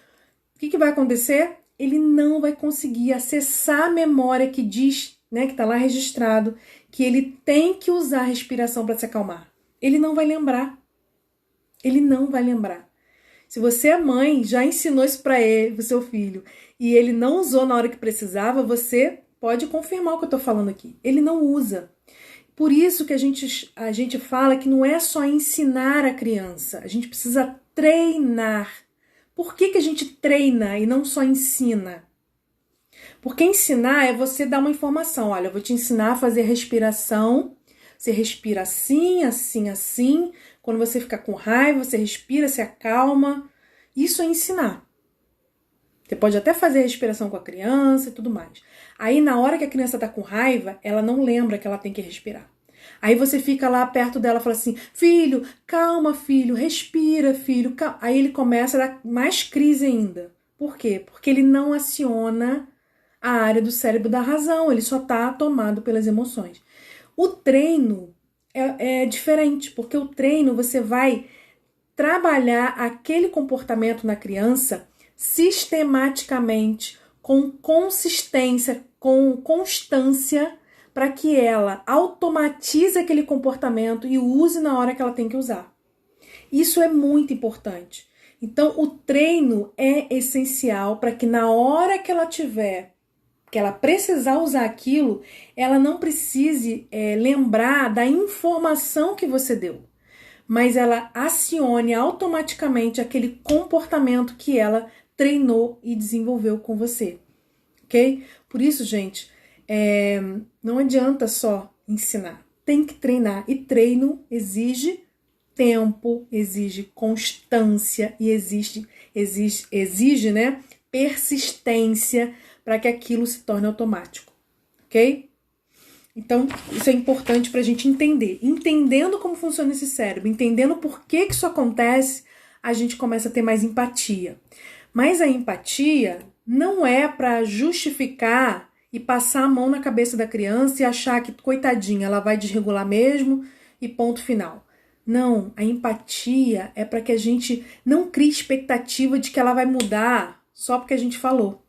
o que vai acontecer? Ele não vai conseguir acessar a memória que diz, né, que tá lá registrado, que ele tem que usar a respiração para se acalmar. Ele não vai lembrar. Ele não vai lembrar. Se você é mãe, já ensinou isso para ele, pro seu filho, e ele não usou na hora que precisava, você pode confirmar o que eu tô falando aqui. Ele não usa. Por isso que a gente fala que não é só ensinar a criança, a gente precisa treinar. Por que a gente treina e não só ensina? Porque ensinar é você dar uma informação. Olha, eu vou te ensinar a fazer respiração. Você respira assim, assim, assim. Quando você ficar com raiva, você respira, se acalma. Isso é ensinar. Você pode até fazer respiração com a criança e tudo mais. Aí, na hora que a criança tá com raiva, ela não lembra que ela tem que respirar. Aí você fica lá perto dela e fala assim, filho, calma, filho, respira, filho. Calma. Aí ele começa a dar mais crise ainda. Por quê? Porque ele não aciona a área do cérebro da razão, ele só tá tomado pelas emoções. O treino é diferente, porque o treino você vai trabalhar aquele comportamento na criança sistematicamente, com consistência, com constância, para que ela automatize aquele comportamento e use na hora que ela tem que usar. Isso é muito importante. Então, o treino é essencial para que na hora que ela tiver, que ela precisar usar aquilo, ela não precise lembrar da informação que você deu, mas ela acione automaticamente aquele comportamento que ela treinou e desenvolveu com você, ok? Por isso, gente, não adianta só ensinar, tem que treinar, e treino exige tempo, exige constância e exige, né, persistência para que aquilo se torne automático, ok? Então, isso é importante para a gente entender. Entendendo como funciona esse cérebro, entendendo por que isso acontece, a gente começa a ter mais empatia. Mas a empatia não é para justificar e passar a mão na cabeça da criança e achar que, coitadinha, ela vai desregular mesmo e ponto final. Não, a empatia é para que a gente não crie expectativa de que ela vai mudar só porque a gente falou.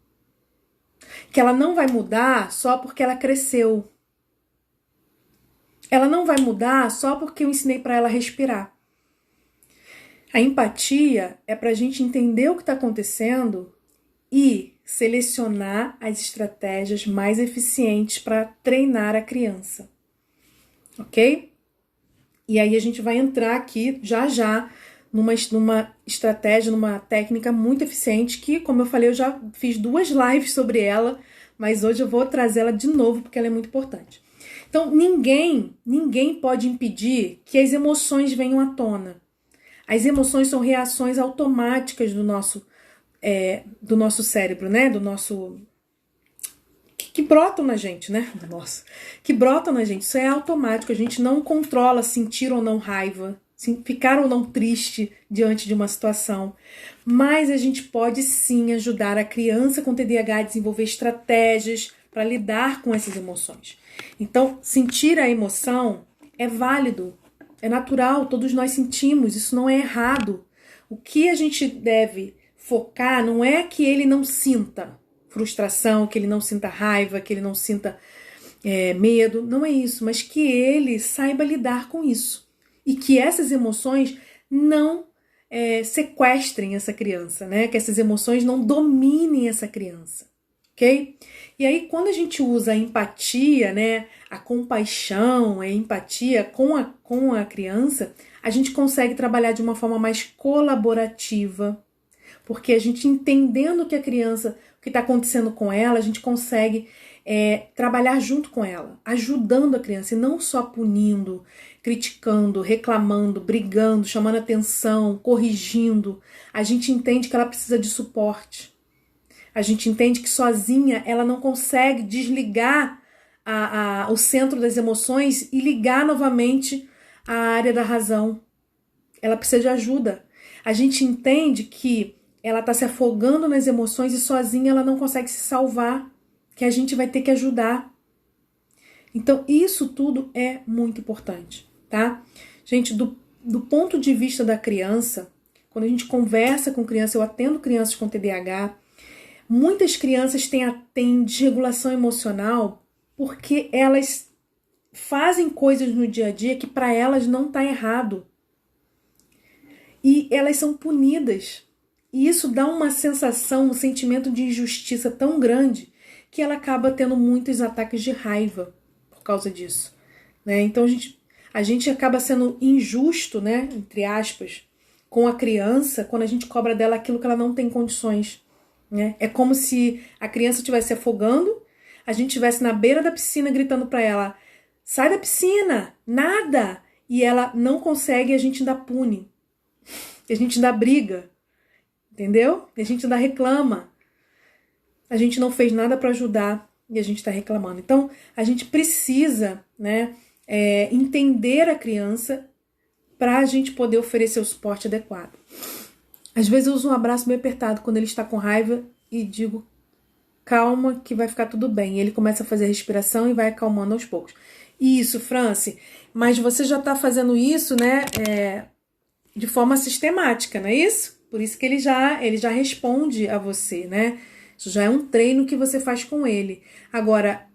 Que ela não vai mudar só porque ela cresceu. Ela não vai mudar só porque eu ensinei para ela respirar. A empatia é para a gente entender o que está acontecendo e selecionar as estratégias mais eficientes para treinar a criança. Ok? E aí a gente vai entrar aqui já numa estratégia, numa técnica muito eficiente que, como eu falei, eu já fiz 2 lives sobre ela, mas hoje eu vou trazer ela de novo porque ela é muito importante. Então, ninguém pode impedir que as emoções venham à tona. As emoções são reações automáticas do nosso cérebro, né? Que brotam na gente, né? Que brotam na gente. Isso é automático. A gente não controla sentir ou não raiva, ficar ou não triste diante de uma situação. Mas a gente pode sim ajudar a criança com TDAH a desenvolver estratégias para lidar com essas emoções. Então, sentir a emoção é válido, é natural, todos nós sentimos, isso não é errado. O que a gente deve focar não é que ele não sinta frustração, que ele não sinta raiva, que ele não sinta medo, não é isso, mas que ele saiba lidar com isso. E que essas emoções não sequestrem essa criança, né? Que essas emoções não dominem essa criança, ok? E aí, quando a gente usa a empatia, né? A compaixão, a empatia com a criança, a gente consegue trabalhar de uma forma mais colaborativa, porque a gente entendendo que a criança, o que está acontecendo com ela, a gente consegue trabalhar junto com ela, ajudando a criança e não só punindo, criticando, reclamando, brigando, chamando atenção, corrigindo. A gente entende que ela precisa de suporte. A gente entende que sozinha ela não consegue desligar o centro das emoções e ligar novamente a área da razão. Ela precisa de ajuda. A gente entende que ela está se afogando nas emoções e sozinha ela não consegue se salvar, que a gente vai ter que ajudar. Então, isso tudo é muito importante, tá? Gente, do ponto de vista da criança, quando a gente conversa com criança, eu atendo crianças com TDAH, muitas crianças têm desregulação emocional porque elas fazem coisas no dia a dia que para elas não tá errado. E elas são punidas. E isso dá uma sensação, um sentimento de injustiça tão grande que ela acaba tendo muitos ataques de raiva por causa disso, né? Então a gente acaba sendo injusto, né, entre aspas, com a criança quando a gente cobra dela aquilo que ela não tem condições, né? É como se a criança estivesse afogando, a gente estivesse na beira da piscina gritando para ela: sai da piscina, nada! E ela não consegue e a gente ainda pune, a gente ainda briga, entendeu? E a gente ainda reclama. A gente não fez nada para ajudar e a gente está reclamando. Então, a gente precisa, né, entender a criança para a gente poder oferecer o suporte adequado. Às vezes eu uso um abraço bem apertado quando ele está com raiva e digo: calma que vai ficar tudo bem. E ele começa a fazer a respiração e vai acalmando aos poucos. Isso, Franci, mas você já está fazendo isso, né, de forma sistemática, não é isso? Por isso que ele já responde a você, né? Isso já é um treino que você faz com ele. Agora,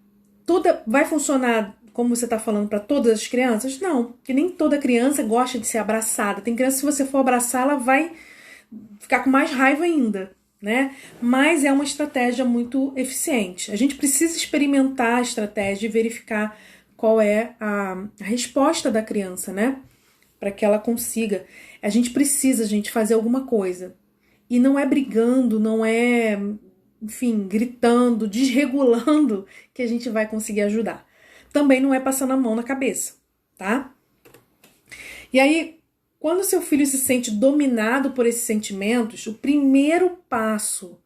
vai funcionar como você está falando para todas as crianças? Não, porque nem toda criança gosta de ser abraçada. Tem criança, se você for abraçar, ela vai ficar com mais raiva ainda, né? Mas é uma estratégia muito eficiente. A gente precisa experimentar a estratégia e verificar qual é a resposta da criança, né? Para que ela consiga. A gente precisa, fazer alguma coisa. E não é brigando, não é, enfim, gritando, desregulando que a gente vai conseguir ajudar. Também não é passando a mão na cabeça, tá? E aí, quando seu filho se sente dominado por esses sentimentos, o primeiro passo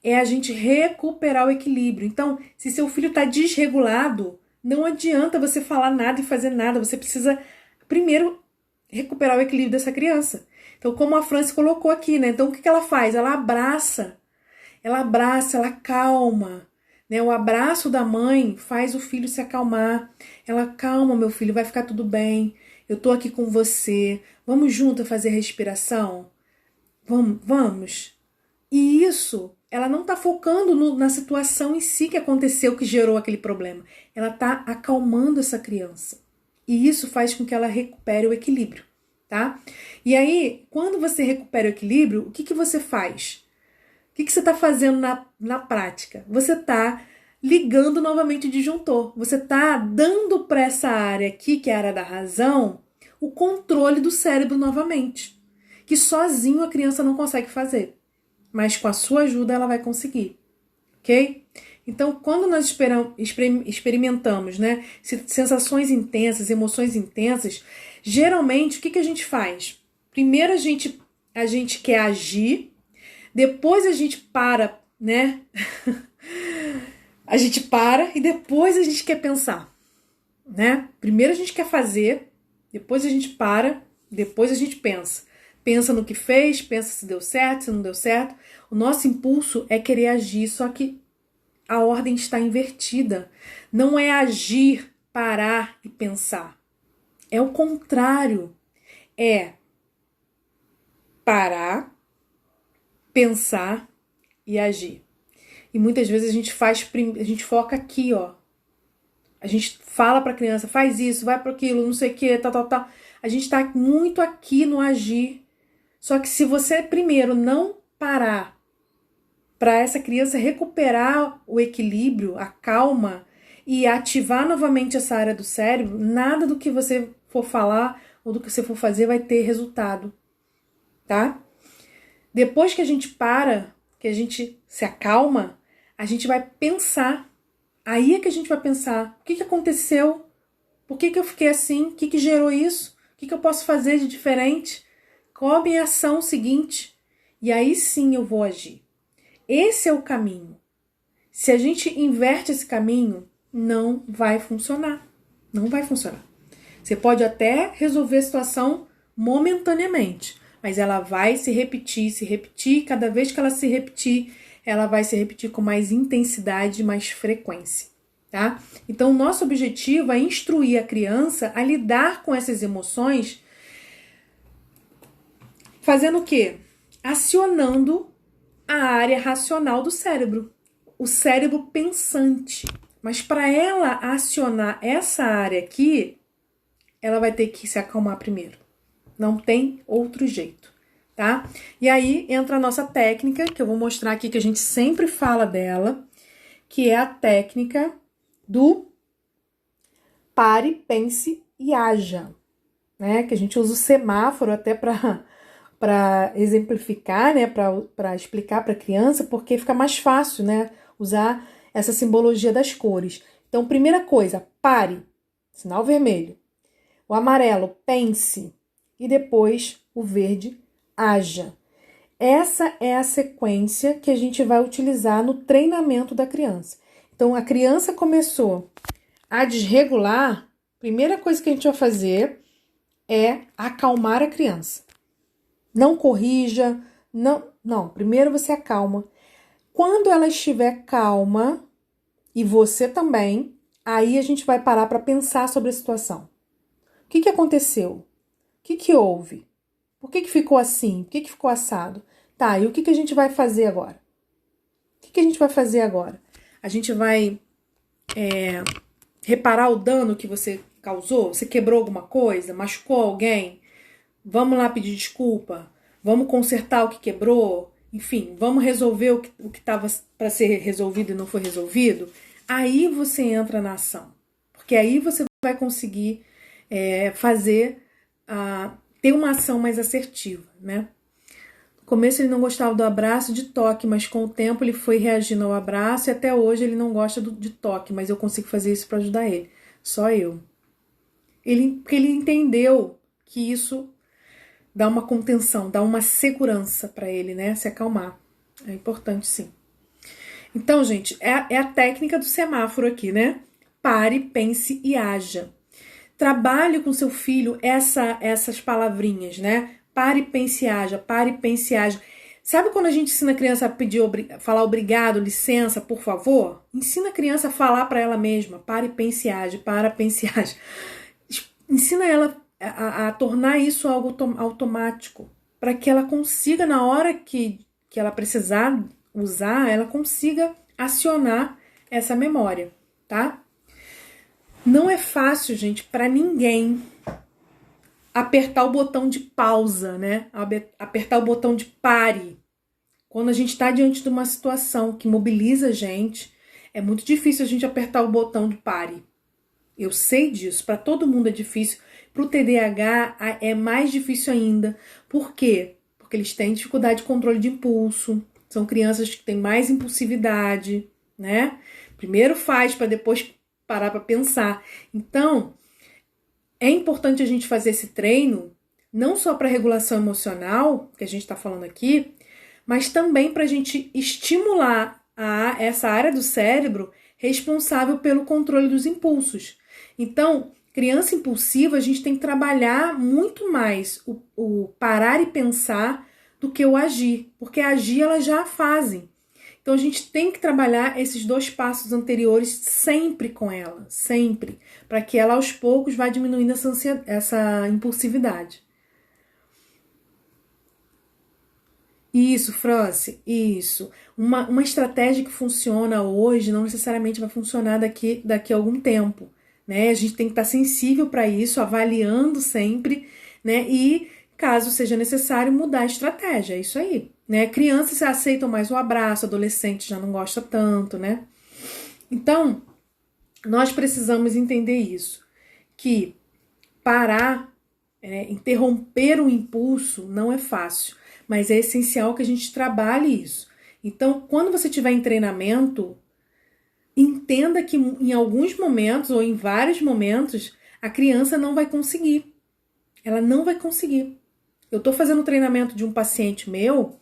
é a gente recuperar o equilíbrio. Então, se seu filho está desregulado, não adianta você falar nada e fazer nada. Você precisa, primeiro, recuperar o equilíbrio dessa criança. Então, como a Franci colocou aqui, né? Então, o que ela faz? Ela abraça, ela acalma, né? O abraço da mãe faz o filho se acalmar. Ela: calma, meu filho, vai ficar tudo bem. Eu tô aqui com você. Vamos junto fazer respiração? Vamos. E isso, ela não tá focando na situação em si que aconteceu, que gerou aquele problema. Ela tá acalmando essa criança. E isso faz com que ela recupere o equilíbrio, tá? E aí, quando você recupera o equilíbrio, o que você faz? O que você está fazendo na prática? Você está ligando novamente o disjuntor. Você está dando para essa área aqui, que é a área da razão, o controle do cérebro novamente. Que sozinho a criança não consegue fazer. Mas com a sua ajuda ela vai conseguir. Ok? Então, quando nós experimentamos, né, sensações intensas, emoções intensas, geralmente o que a gente faz? Primeiro a gente quer agir, depois a gente para, né? A gente para e depois a gente quer pensar, né? Primeiro a gente quer fazer, depois a gente para, depois a gente pensa. Pensa no que fez, pensa se deu certo, se não deu certo. O nosso impulso é querer agir, só que a ordem está invertida. Não é agir, parar e pensar. É o contrário. É parar, pensar e agir. E muitas vezes a gente foca aqui, ó. A gente fala para a criança: faz isso, vai para aquilo, não sei o que, tal. A gente está muito aqui no agir. Só que se você primeiro não parar para essa criança recuperar o equilíbrio, a calma e ativar novamente essa área do cérebro, nada do que você for falar ou do que você for fazer vai ter resultado, tá? Depois que a gente para, que a gente se acalma, a gente vai pensar. Aí é que a gente vai pensar, o que aconteceu? Por que eu fiquei assim? O que gerou isso? O que eu posso fazer de diferente? Qual a minha ação seguinte? E aí sim eu vou agir. Esse é o caminho. Se a gente inverte esse caminho, não vai funcionar. Não vai funcionar. Você pode até resolver a situação momentaneamente, mas ela vai se repetir. Cada vez que ela se repetir, ela vai se repetir com mais intensidade e mais frequência, tá? Então, o nosso objetivo é instruir a criança a lidar com essas emoções, fazendo o quê? Acionando a área racional do cérebro, o cérebro pensante. Mas para ela acionar essa área aqui, ela vai ter que se acalmar primeiro. Não tem outro jeito, tá? E aí entra a nossa técnica, que eu vou mostrar aqui, que a gente sempre fala dela, que é a técnica do pare, pense e haja, né? Que a gente usa o semáforo até para exemplificar, né? Para explicar para a criança, porque fica mais fácil, né? Usar essa simbologia das cores. Então, primeira coisa, pare, sinal vermelho. O amarelo, pense. E depois, o verde, haja. Essa é a sequência que a gente vai utilizar no treinamento da criança. Então, a criança começou a desregular, a primeira coisa que a gente vai fazer é acalmar a criança. Não corrija, não. Primeiro você acalma. Quando ela estiver calma, e você também, aí a gente vai parar para pensar sobre a situação. O que aconteceu? O que houve? Por que ficou assim? Por que ficou assado? Tá, e o que a gente vai fazer agora? O que a gente vai fazer agora? A gente vai reparar o dano que você causou? Você quebrou alguma coisa? Machucou alguém? Vamos lá pedir desculpa? Vamos consertar o que quebrou? Enfim, vamos resolver o que estava para ser resolvido e não foi resolvido? Aí você entra na ação. Porque aí você vai conseguir ter uma ação mais assertiva, né? No começo ele não gostava do abraço, de toque, mas com o tempo ele foi reagindo ao abraço e até hoje ele não gosta de toque, mas eu consigo fazer isso para ajudar ele. Só eu. Porque ele entendeu que isso dá uma contenção, dá uma segurança para ele, né? Se acalmar. É importante, sim. Então, gente, é a técnica do semáforo aqui, né? Pare, pense e haja. Trabalhe com seu filho essas palavrinhas, né? Pare, pense e haja, pare, pense e haja. Sabe quando a gente ensina a criança a falar obrigado, licença, por favor? Ensina a criança a falar para ela mesma, pare, pense e haja, para, pense e haja. Ensina ela a tornar isso algo automático, para que ela consiga, na hora que ela precisar usar, ela consiga acionar essa memória, tá? Não é fácil, gente, para ninguém apertar o botão de pausa, né? Apertar o botão de pare. Quando a gente está diante de uma situação que mobiliza a gente, é muito difícil a gente apertar o botão de pare. Eu sei disso, para todo mundo é difícil. Para o TDAH é mais difícil ainda. Por quê? Porque eles têm dificuldade de controle de impulso. São crianças que têm mais impulsividade, né? Primeiro faz para depois parar para pensar. Então, é importante a gente fazer esse treino, não só para regulação emocional, que a gente está falando aqui, mas também para a gente estimular essa área do cérebro responsável pelo controle dos impulsos. Então, criança impulsiva, a gente tem que trabalhar muito mais o parar e pensar do que o agir, porque agir elas já fazem. Então, a gente tem que trabalhar esses 2 passos anteriores sempre com ela, sempre, para que ela aos poucos vá diminuindo essa impulsividade. Isso, Franci, isso. Uma estratégia que funciona hoje não necessariamente vai funcionar daqui a algum tempo, né? A gente tem que estar sensível para isso, avaliando sempre, né? E caso seja necessário mudar a estratégia. É isso aí, né? Crianças aceitam mais o abraço, adolescente já não gosta tanto, né? Então, nós precisamos entender isso, que parar, interromper o impulso não é fácil, mas é essencial que a gente trabalhe isso. Então, quando você estiver em treinamento, entenda que em alguns momentos ou em vários momentos a criança não vai conseguir. Ela não vai conseguir. Eu estou fazendo treinamento de um paciente meu,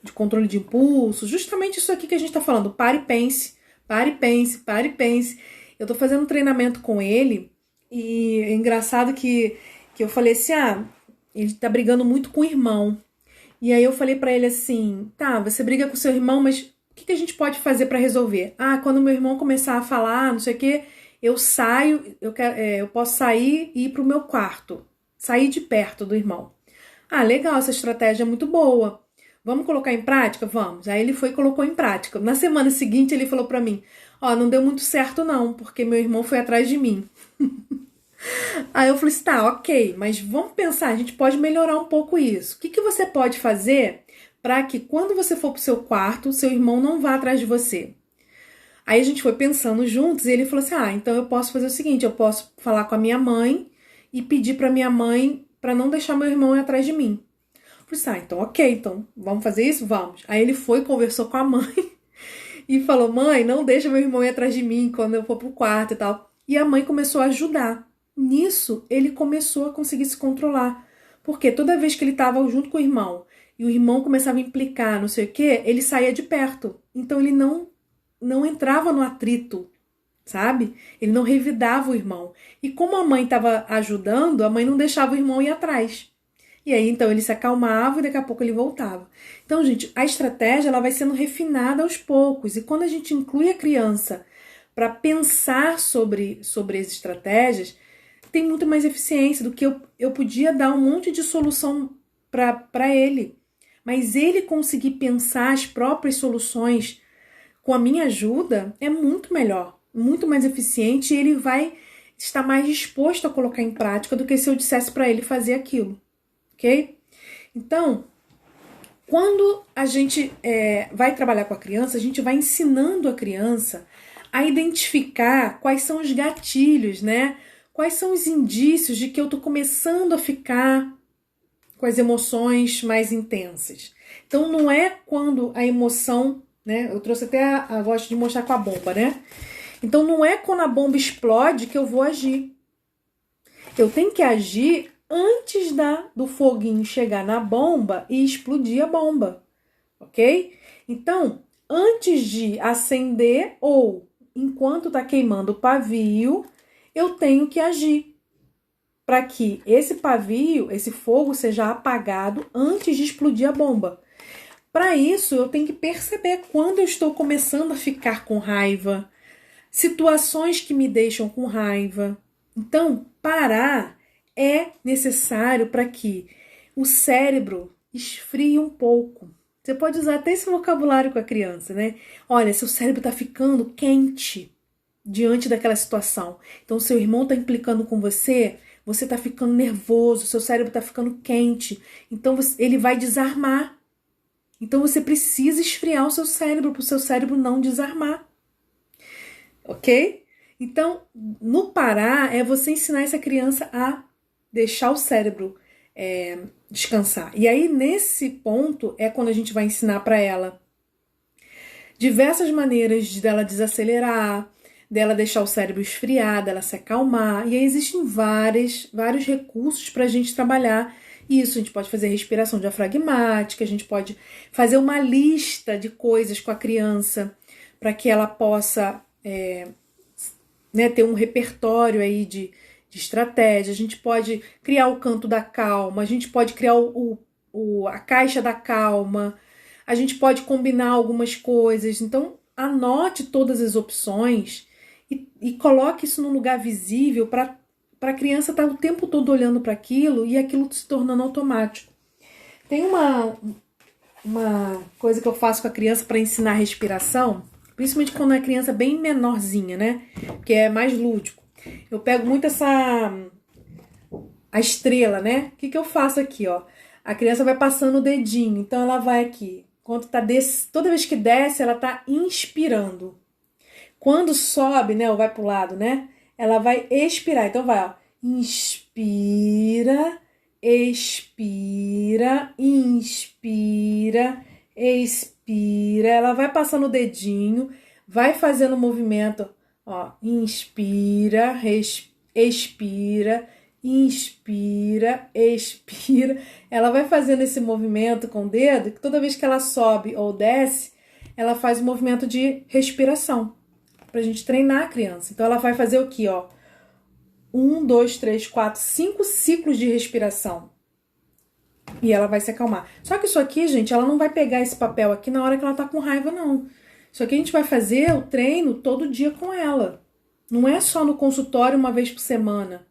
de controle de impulso, justamente isso aqui que a gente está falando, pare e pense, pare e pense, pare e pense. Eu estou fazendo um treinamento com ele e é engraçado que eu falei assim, ele tá brigando muito com o irmão. E aí eu falei pra ele assim, tá, você briga com seu irmão, mas o que a gente pode fazer pra resolver? Quando meu irmão começar a falar, não sei o que, eu saio, eu posso sair e ir pro meu quarto, sair de perto do irmão. Legal, essa estratégia é muito boa. Vamos colocar em prática? Vamos. Aí ele foi e colocou em prática. Na semana seguinte ele falou pra mim, não deu muito certo não, porque meu irmão foi atrás de mim. Aí eu falei assim, tá, ok, mas vamos pensar, a gente pode melhorar um pouco isso. O que você pode fazer para que quando você for pro seu quarto, seu irmão não vá atrás de você? Aí a gente foi pensando juntos e ele falou assim, então eu posso fazer o seguinte, eu posso falar com a minha mãe e pedir pra minha mãe para não deixar meu irmão ir atrás de mim. Eu falei assim, então ok, então vamos fazer isso? Vamos. Aí ele foi, conversou com a mãe e falou, mãe, não deixa meu irmão ir atrás de mim quando eu for pro quarto e tal. E a mãe começou a ajudar. Nisso, ele começou a conseguir se controlar. Porque toda vez que ele estava junto com o irmão e o irmão começava a implicar, não sei o quê, ele saía de perto. Então ele não entrava no atrito, sabe? Ele não revidava o irmão. E como a mãe estava ajudando, a mãe não deixava o irmão ir atrás. E aí, então, ele se acalmava e daqui a pouco ele voltava. Então, gente, a estratégia ela vai sendo refinada aos poucos. E quando a gente inclui a criança para pensar sobre as estratégias, tem muito mais eficiência do que eu podia dar um monte de solução para ele. Mas ele conseguir pensar as próprias soluções com a minha ajuda é muito melhor, muito mais eficiente, e ele vai estar mais disposto a colocar em prática do que se eu dissesse para ele fazer aquilo, ok? Então, quando a gente vai trabalhar com a criança, a gente vai ensinando a criança a identificar quais são os gatilhos, né? Quais são os indícios de que eu tô começando a ficar com as emoções mais intensas. Então, não é quando a emoção, né? Eu trouxe até gosto de mostrar com a bomba, né? Então, não é quando a bomba explode que eu vou agir. Eu tenho que agir antes do foguinho chegar na bomba e explodir a bomba, ok? Então, antes de acender ou enquanto tá queimando o pavio, eu tenho que agir para que esse pavio, esse fogo seja apagado antes de explodir a bomba. Para isso, eu tenho que perceber quando eu estou começando a ficar com raiva, situações que me deixam com raiva. Então, parar é necessário para que o cérebro esfrie um pouco. Você pode usar até esse vocabulário com a criança, né? Olha, seu cérebro está ficando quente diante daquela situação. Então, seu irmão está implicando com você, você está ficando nervoso, seu cérebro está ficando quente. Então, ele vai desarmar. Então, você precisa esfriar o seu cérebro para o seu cérebro não desarmar. Ok? Então, no parar, é você ensinar essa criança a deixar o cérebro descansar. E aí, nesse ponto, é quando a gente vai ensinar para ela diversas maneiras dela desacelerar, dela deixar o cérebro esfriar, dela se acalmar. E aí existem vários recursos para a gente trabalhar isso. A gente pode fazer respiração diafragmática, a gente pode fazer uma lista de coisas com a criança para que ela possa ter um repertório aí de estratégia. A gente pode criar o canto da calma, a gente pode criar a caixa da calma, a gente pode combinar algumas coisas. Então, anote todas as opções e coloque isso num lugar visível para a criança estar o tempo todo olhando para aquilo e aquilo se tornando automático. Tem uma coisa que eu faço com a criança para ensinar a respiração, principalmente quando é criança bem menorzinha, né? Que é mais lúdico. Eu pego muito a estrela, né? O que que eu faço aqui, ó? A criança vai passando o dedinho, então ela vai aqui. Quando tá toda vez que desce, ela tá inspirando. Quando sobe, né, ou vai pro lado, né? Ela vai expirar. Então vai, ó. Inspira, expira, inspira, expira. Ela vai passando o dedinho, vai fazendo o movimento, ó. Inspira, expira, inspira, expira. Ela vai fazendo esse movimento com o dedo, que toda vez que ela sobe ou desce, ela faz o movimento de respiração, pra gente treinar a criança. Então ela vai fazer o quê, ó? 1, 2, 3, 4, 5 ciclos de respiração. E ela vai se acalmar. Só que isso aqui, gente, ela não vai pegar esse papel aqui na hora que ela tá com raiva, não. Isso aqui a gente vai fazer o treino todo dia com ela. Não é só no consultório uma vez por semana.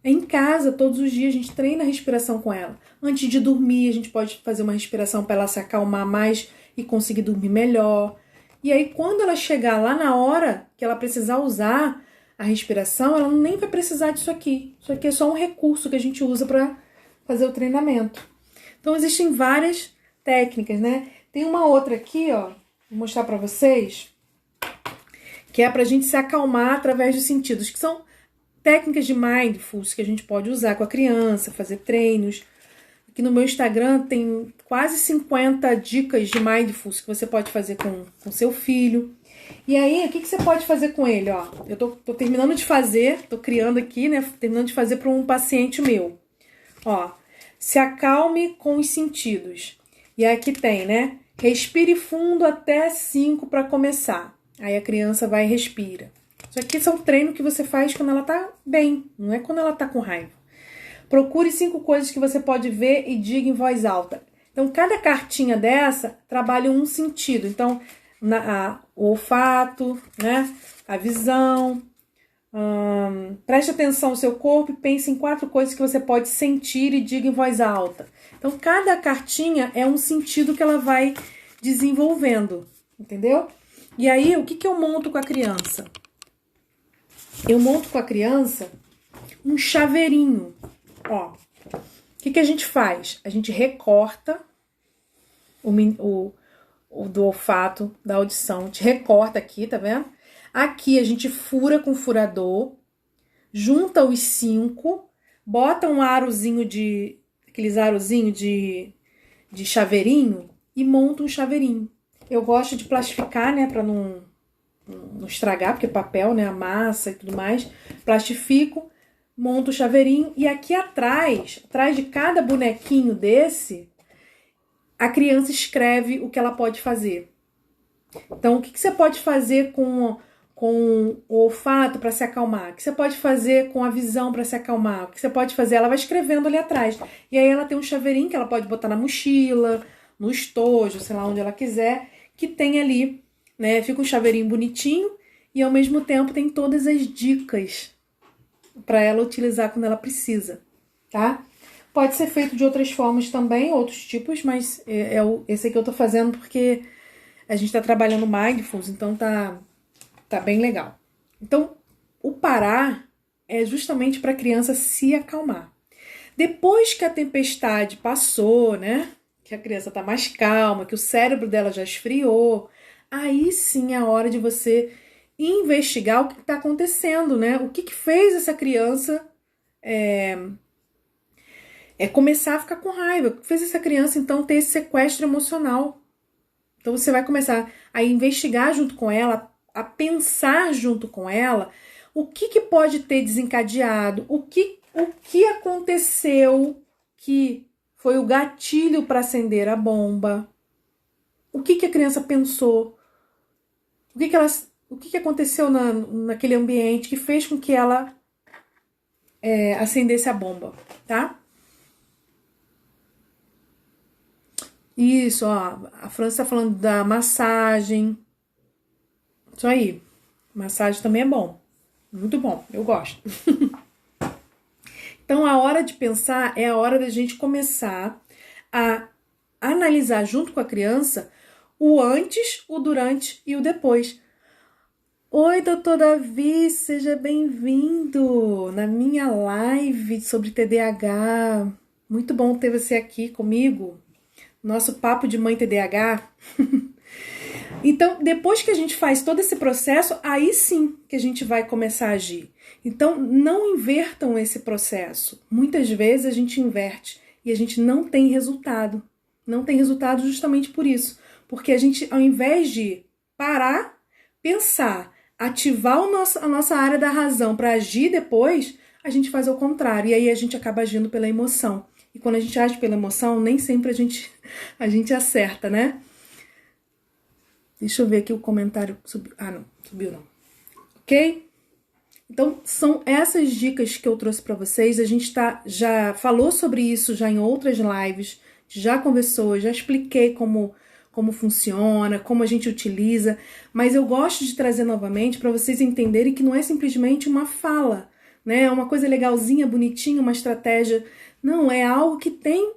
É em casa, todos os dias, a gente treina a respiração com ela. Antes de dormir, a gente pode fazer uma respiração para ela se acalmar mais e conseguir dormir melhor. E aí, quando ela chegar lá na hora que ela precisar usar a respiração, ela nem vai precisar disso aqui. Isso aqui é só um recurso que a gente usa para fazer o treinamento. Então, existem várias técnicas, né? Tem uma outra aqui, ó, vou mostrar para vocês, que é pra gente se acalmar através dos sentidos, que são técnicas de mindfulness que a gente pode usar com a criança, fazer treinos. Aqui no meu Instagram tem quase 50 dicas de mindfulness que você pode fazer com seu filho. E aí, o que você pode fazer com ele? Ó, eu tô terminando de fazer, tô criando aqui, né? Terminando de fazer para um paciente meu. Ó, se acalme com os sentidos. E aqui tem, né? Respire fundo até 5 para começar. Aí a criança vai e respira. Isso aqui são treinos que você faz quando ela tá bem, não é quando ela tá com raiva. Procure 5 coisas que você pode ver e diga em voz alta. Então, cada cartinha dessa trabalha um sentido. Então, o olfato, né? A visão. Preste atenção no seu corpo e pense em 4 coisas que você pode sentir e diga em voz alta. Então, cada cartinha é um sentido que ela vai desenvolvendo, entendeu? E aí, o que eu monto com a criança? Eu monto com a criança um chaveirinho. Ó, o que a gente faz? A gente recorta o do olfato, da audição. A gente recorta aqui, tá vendo? Aqui a gente fura com furador, junta os 5, bota um arozinho aqueles arozinhos de chaveirinho e monta um chaveirinho. Eu gosto de plastificar, né, pra não estragar, porque papel, né, a massa e tudo mais. Plastifico, monto o chaveirinho e aqui atrás de cada bonequinho desse, a criança escreve o que ela pode fazer. Então, o que você pode fazer com o olfato para se acalmar? O que você pode fazer com a visão para se acalmar? O que você pode fazer? Ela vai escrevendo ali atrás. E aí ela tem um chaveirinho que ela pode botar na mochila, no estojo, sei lá onde ela quiser, que tem ali, né? Fica um chaveirinho bonitinho e ao mesmo tempo tem todas as dicas para ela utilizar quando ela precisa, tá? Pode ser feito de outras formas também, outros tipos, mas esse aqui eu tô fazendo porque a gente tá trabalhando mindfulness, então tá bem legal. Então, o parar é justamente para a criança se acalmar. Depois que a tempestade passou, né? Que a criança tá mais calma, que o cérebro dela já esfriou, aí sim é a hora de você investigar o que está acontecendo, né? O que fez essa criança começar a ficar com raiva? O que fez essa criança, então, ter esse sequestro emocional? Então, você vai começar a investigar junto com ela, a pensar junto com ela o que pode ter desencadeado, o que aconteceu que foi o gatilho para acender a bomba, o que a criança pensou, o que aconteceu naquele ambiente que fez com que ela acendesse a bomba, tá? Isso, ó, a França tá falando da massagem. Isso aí, massagem também é bom, muito bom, eu gosto. Então, a hora de pensar é a hora da gente começar a analisar junto com a criança o antes, o durante e o depois. Oi, doutor Davi, seja bem-vindo na minha live sobre TDAH. Muito bom ter você aqui comigo. Nosso papo de mãe TDAH. Então, depois que a gente faz todo esse processo, aí sim que a gente vai começar a agir. Então, não invertam esse processo. Muitas vezes a gente inverte e a gente não tem resultado. Não tem resultado justamente por isso. Porque a gente, ao invés de parar, pensar, ativar a nossa área da razão para agir depois, a gente faz ao contrário. E aí a gente acaba agindo pela emoção. E quando a gente age pela emoção, nem sempre a gente acerta, né? Deixa eu ver aqui o comentário. Subiu. Ah, não. Subiu não. Ok? Então, são essas dicas que eu trouxe para vocês. A gente já falou sobre isso já em outras lives, já conversou, já expliquei como funciona, como a gente utiliza, mas eu gosto de trazer novamente para vocês entenderem que não é simplesmente uma fala, né? É uma coisa legalzinha, bonitinha, uma estratégia. Não, é algo que tem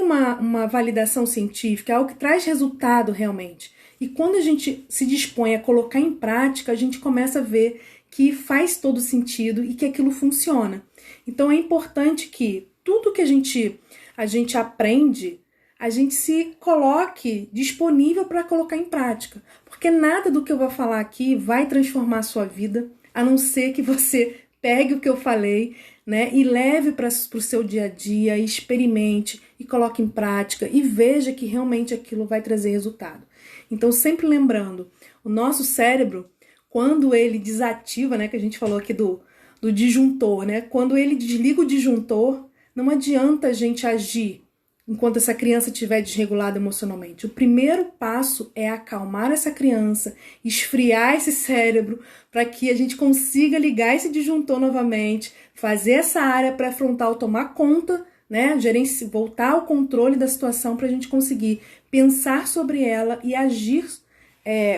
uma validação científica, é algo que traz resultado realmente. E quando a gente se dispõe a colocar em prática, a gente começa a ver que faz todo sentido e que aquilo funciona. Então é importante que tudo que a gente aprende, a gente se coloque disponível para colocar em prática. Porque nada do que eu vou falar aqui vai transformar a sua vida, a não ser que você pegue o que eu falei, né, e leve para o seu dia a dia, experimente e coloque em prática e veja que realmente aquilo vai trazer resultado. Então, sempre lembrando, o nosso cérebro, quando ele desativa, né, que a gente falou aqui do disjuntor, né, quando ele desliga o disjuntor, não adianta a gente agir enquanto essa criança estiver desregulada emocionalmente. O primeiro passo é acalmar essa criança, esfriar esse cérebro, para que a gente consiga ligar esse disjuntor novamente, fazer essa área pré-frontal tomar conta, né, voltar ao controle da situação para a gente conseguir pensar sobre ela e agir,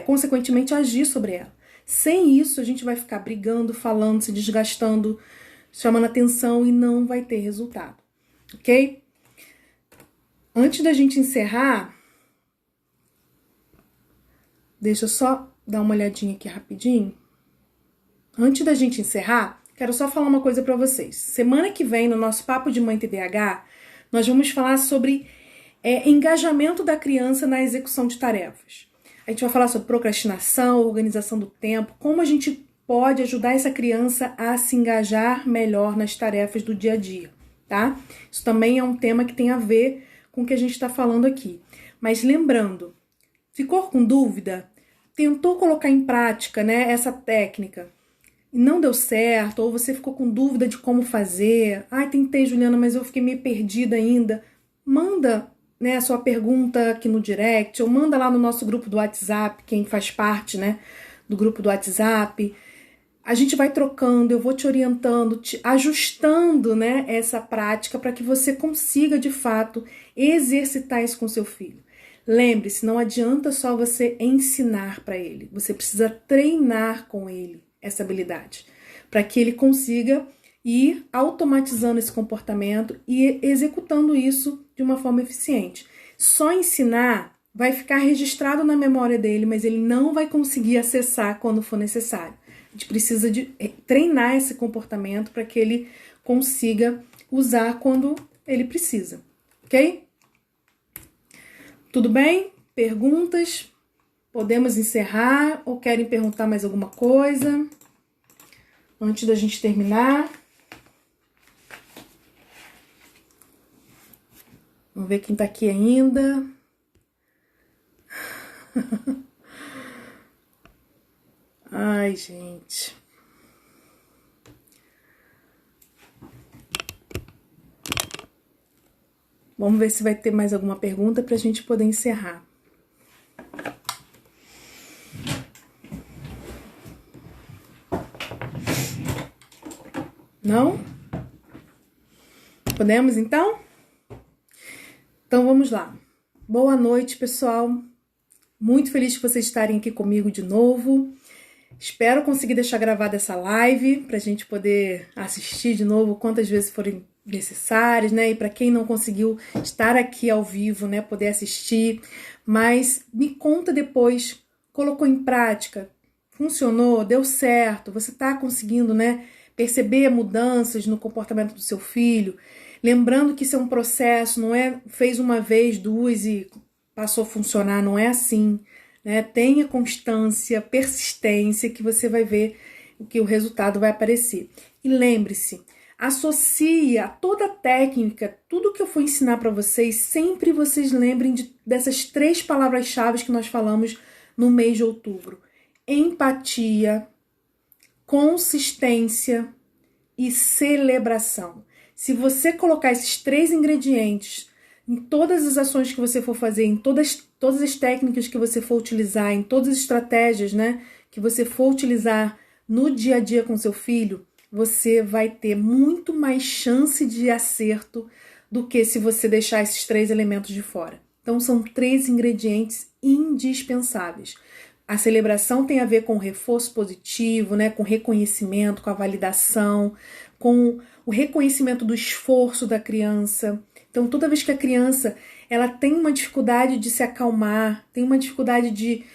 consequentemente agir sobre ela. Sem isso, a gente vai ficar brigando, falando, se desgastando, chamando atenção e não vai ter resultado, ok? Antes da gente encerrar, deixa eu só dar uma olhadinha aqui rapidinho. Antes da gente encerrar, quero só falar uma coisa para vocês. Semana que vem, no nosso Papo de Mãe TDAH, nós vamos falar sobre engajamento da criança na execução de tarefas. A gente vai falar sobre procrastinação, organização do tempo, como a gente pode ajudar essa criança a se engajar melhor nas tarefas do dia a dia, tá? Isso também é um tema que tem a ver com o que a gente está falando aqui. Mas lembrando, ficou com dúvida? Tentou colocar em prática, né, essa técnica e não deu certo, ou você ficou com dúvida de como fazer. Ai, tentei, Juliana, mas eu fiquei meio perdida ainda. Manda, né, a sua pergunta aqui no direct, ou manda lá no nosso grupo do WhatsApp, quem faz parte, né, do grupo do WhatsApp. A gente vai trocando, eu vou te orientando, te ajustando, né, essa prática para que você consiga, de fato, exercitar isso com seu filho. Lembre-se, não adianta só você ensinar para ele, você precisa treinar com ele essa habilidade, para que ele consiga ir automatizando esse comportamento e executando isso de uma forma eficiente. Só ensinar vai ficar registrado na memória dele, mas ele não vai conseguir acessar quando for necessário. A gente precisa de treinar esse comportamento para que ele consiga usar quando ele precisa, ok? Tudo bem? Perguntas? Podemos encerrar ou querem perguntar mais alguma coisa antes da gente terminar? Vamos ver quem tá aqui ainda. Ai, gente. Vamos ver se vai ter mais alguma pergunta para a gente poder encerrar. Não? Podemos, então? Então, vamos lá. Boa noite, pessoal. Muito feliz de vocês estarem aqui comigo de novo. Espero conseguir deixar gravada essa live para a gente poder assistir de novo quantas vezes forem necessárias, né? E para quem não conseguiu estar aqui ao vivo, né, poder assistir. Mas me conta depois, colocou em prática? funcionou, deu certo, você está conseguindo, né, perceber mudanças no comportamento do seu filho, lembrando que isso é um processo, não é fez uma vez, duas e passou a funcionar, não é assim, né? Tenha constância, persistência, que você vai ver que o resultado vai aparecer. E lembre-se, associe a toda a técnica, tudo que eu for ensinar para vocês, sempre vocês lembrem dessas 3 palavras-chave que nós falamos no mês de outubro: empatia, consistência e celebração. Se você colocar esses 3 ingredientes em todas as ações que você for fazer, em todas as técnicas que você for utilizar, em todas as estratégias, né, que você for utilizar no dia a dia com seu filho, você vai ter muito mais chance de acerto do que se você deixar esses 3 elementos de fora. Então, são 3 ingredientes indispensáveis. A celebração tem a ver com o reforço positivo, né, com reconhecimento, com a validação, com o reconhecimento do esforço da criança. Então, toda vez que a criança ela tem uma dificuldade de se acalmar, tem uma dificuldade de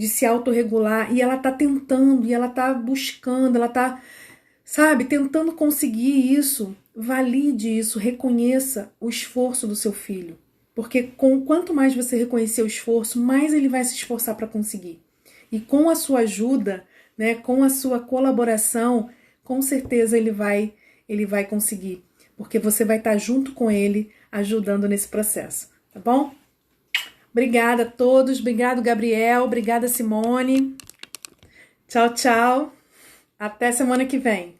se autorregular, e ela tá tentando, e ela tá buscando, ela tá, sabe, tentando conseguir isso, valide isso, reconheça o esforço do seu filho. Porque quanto mais você reconhecer o esforço, mais ele vai se esforçar para conseguir. E com a sua ajuda, né, com a sua colaboração, com certeza ele vai conseguir. Porque você vai estar junto com ele, ajudando nesse processo, tá bom? Obrigada a todos, obrigado Gabriel, obrigada Simone. Tchau, tchau. Até semana que vem.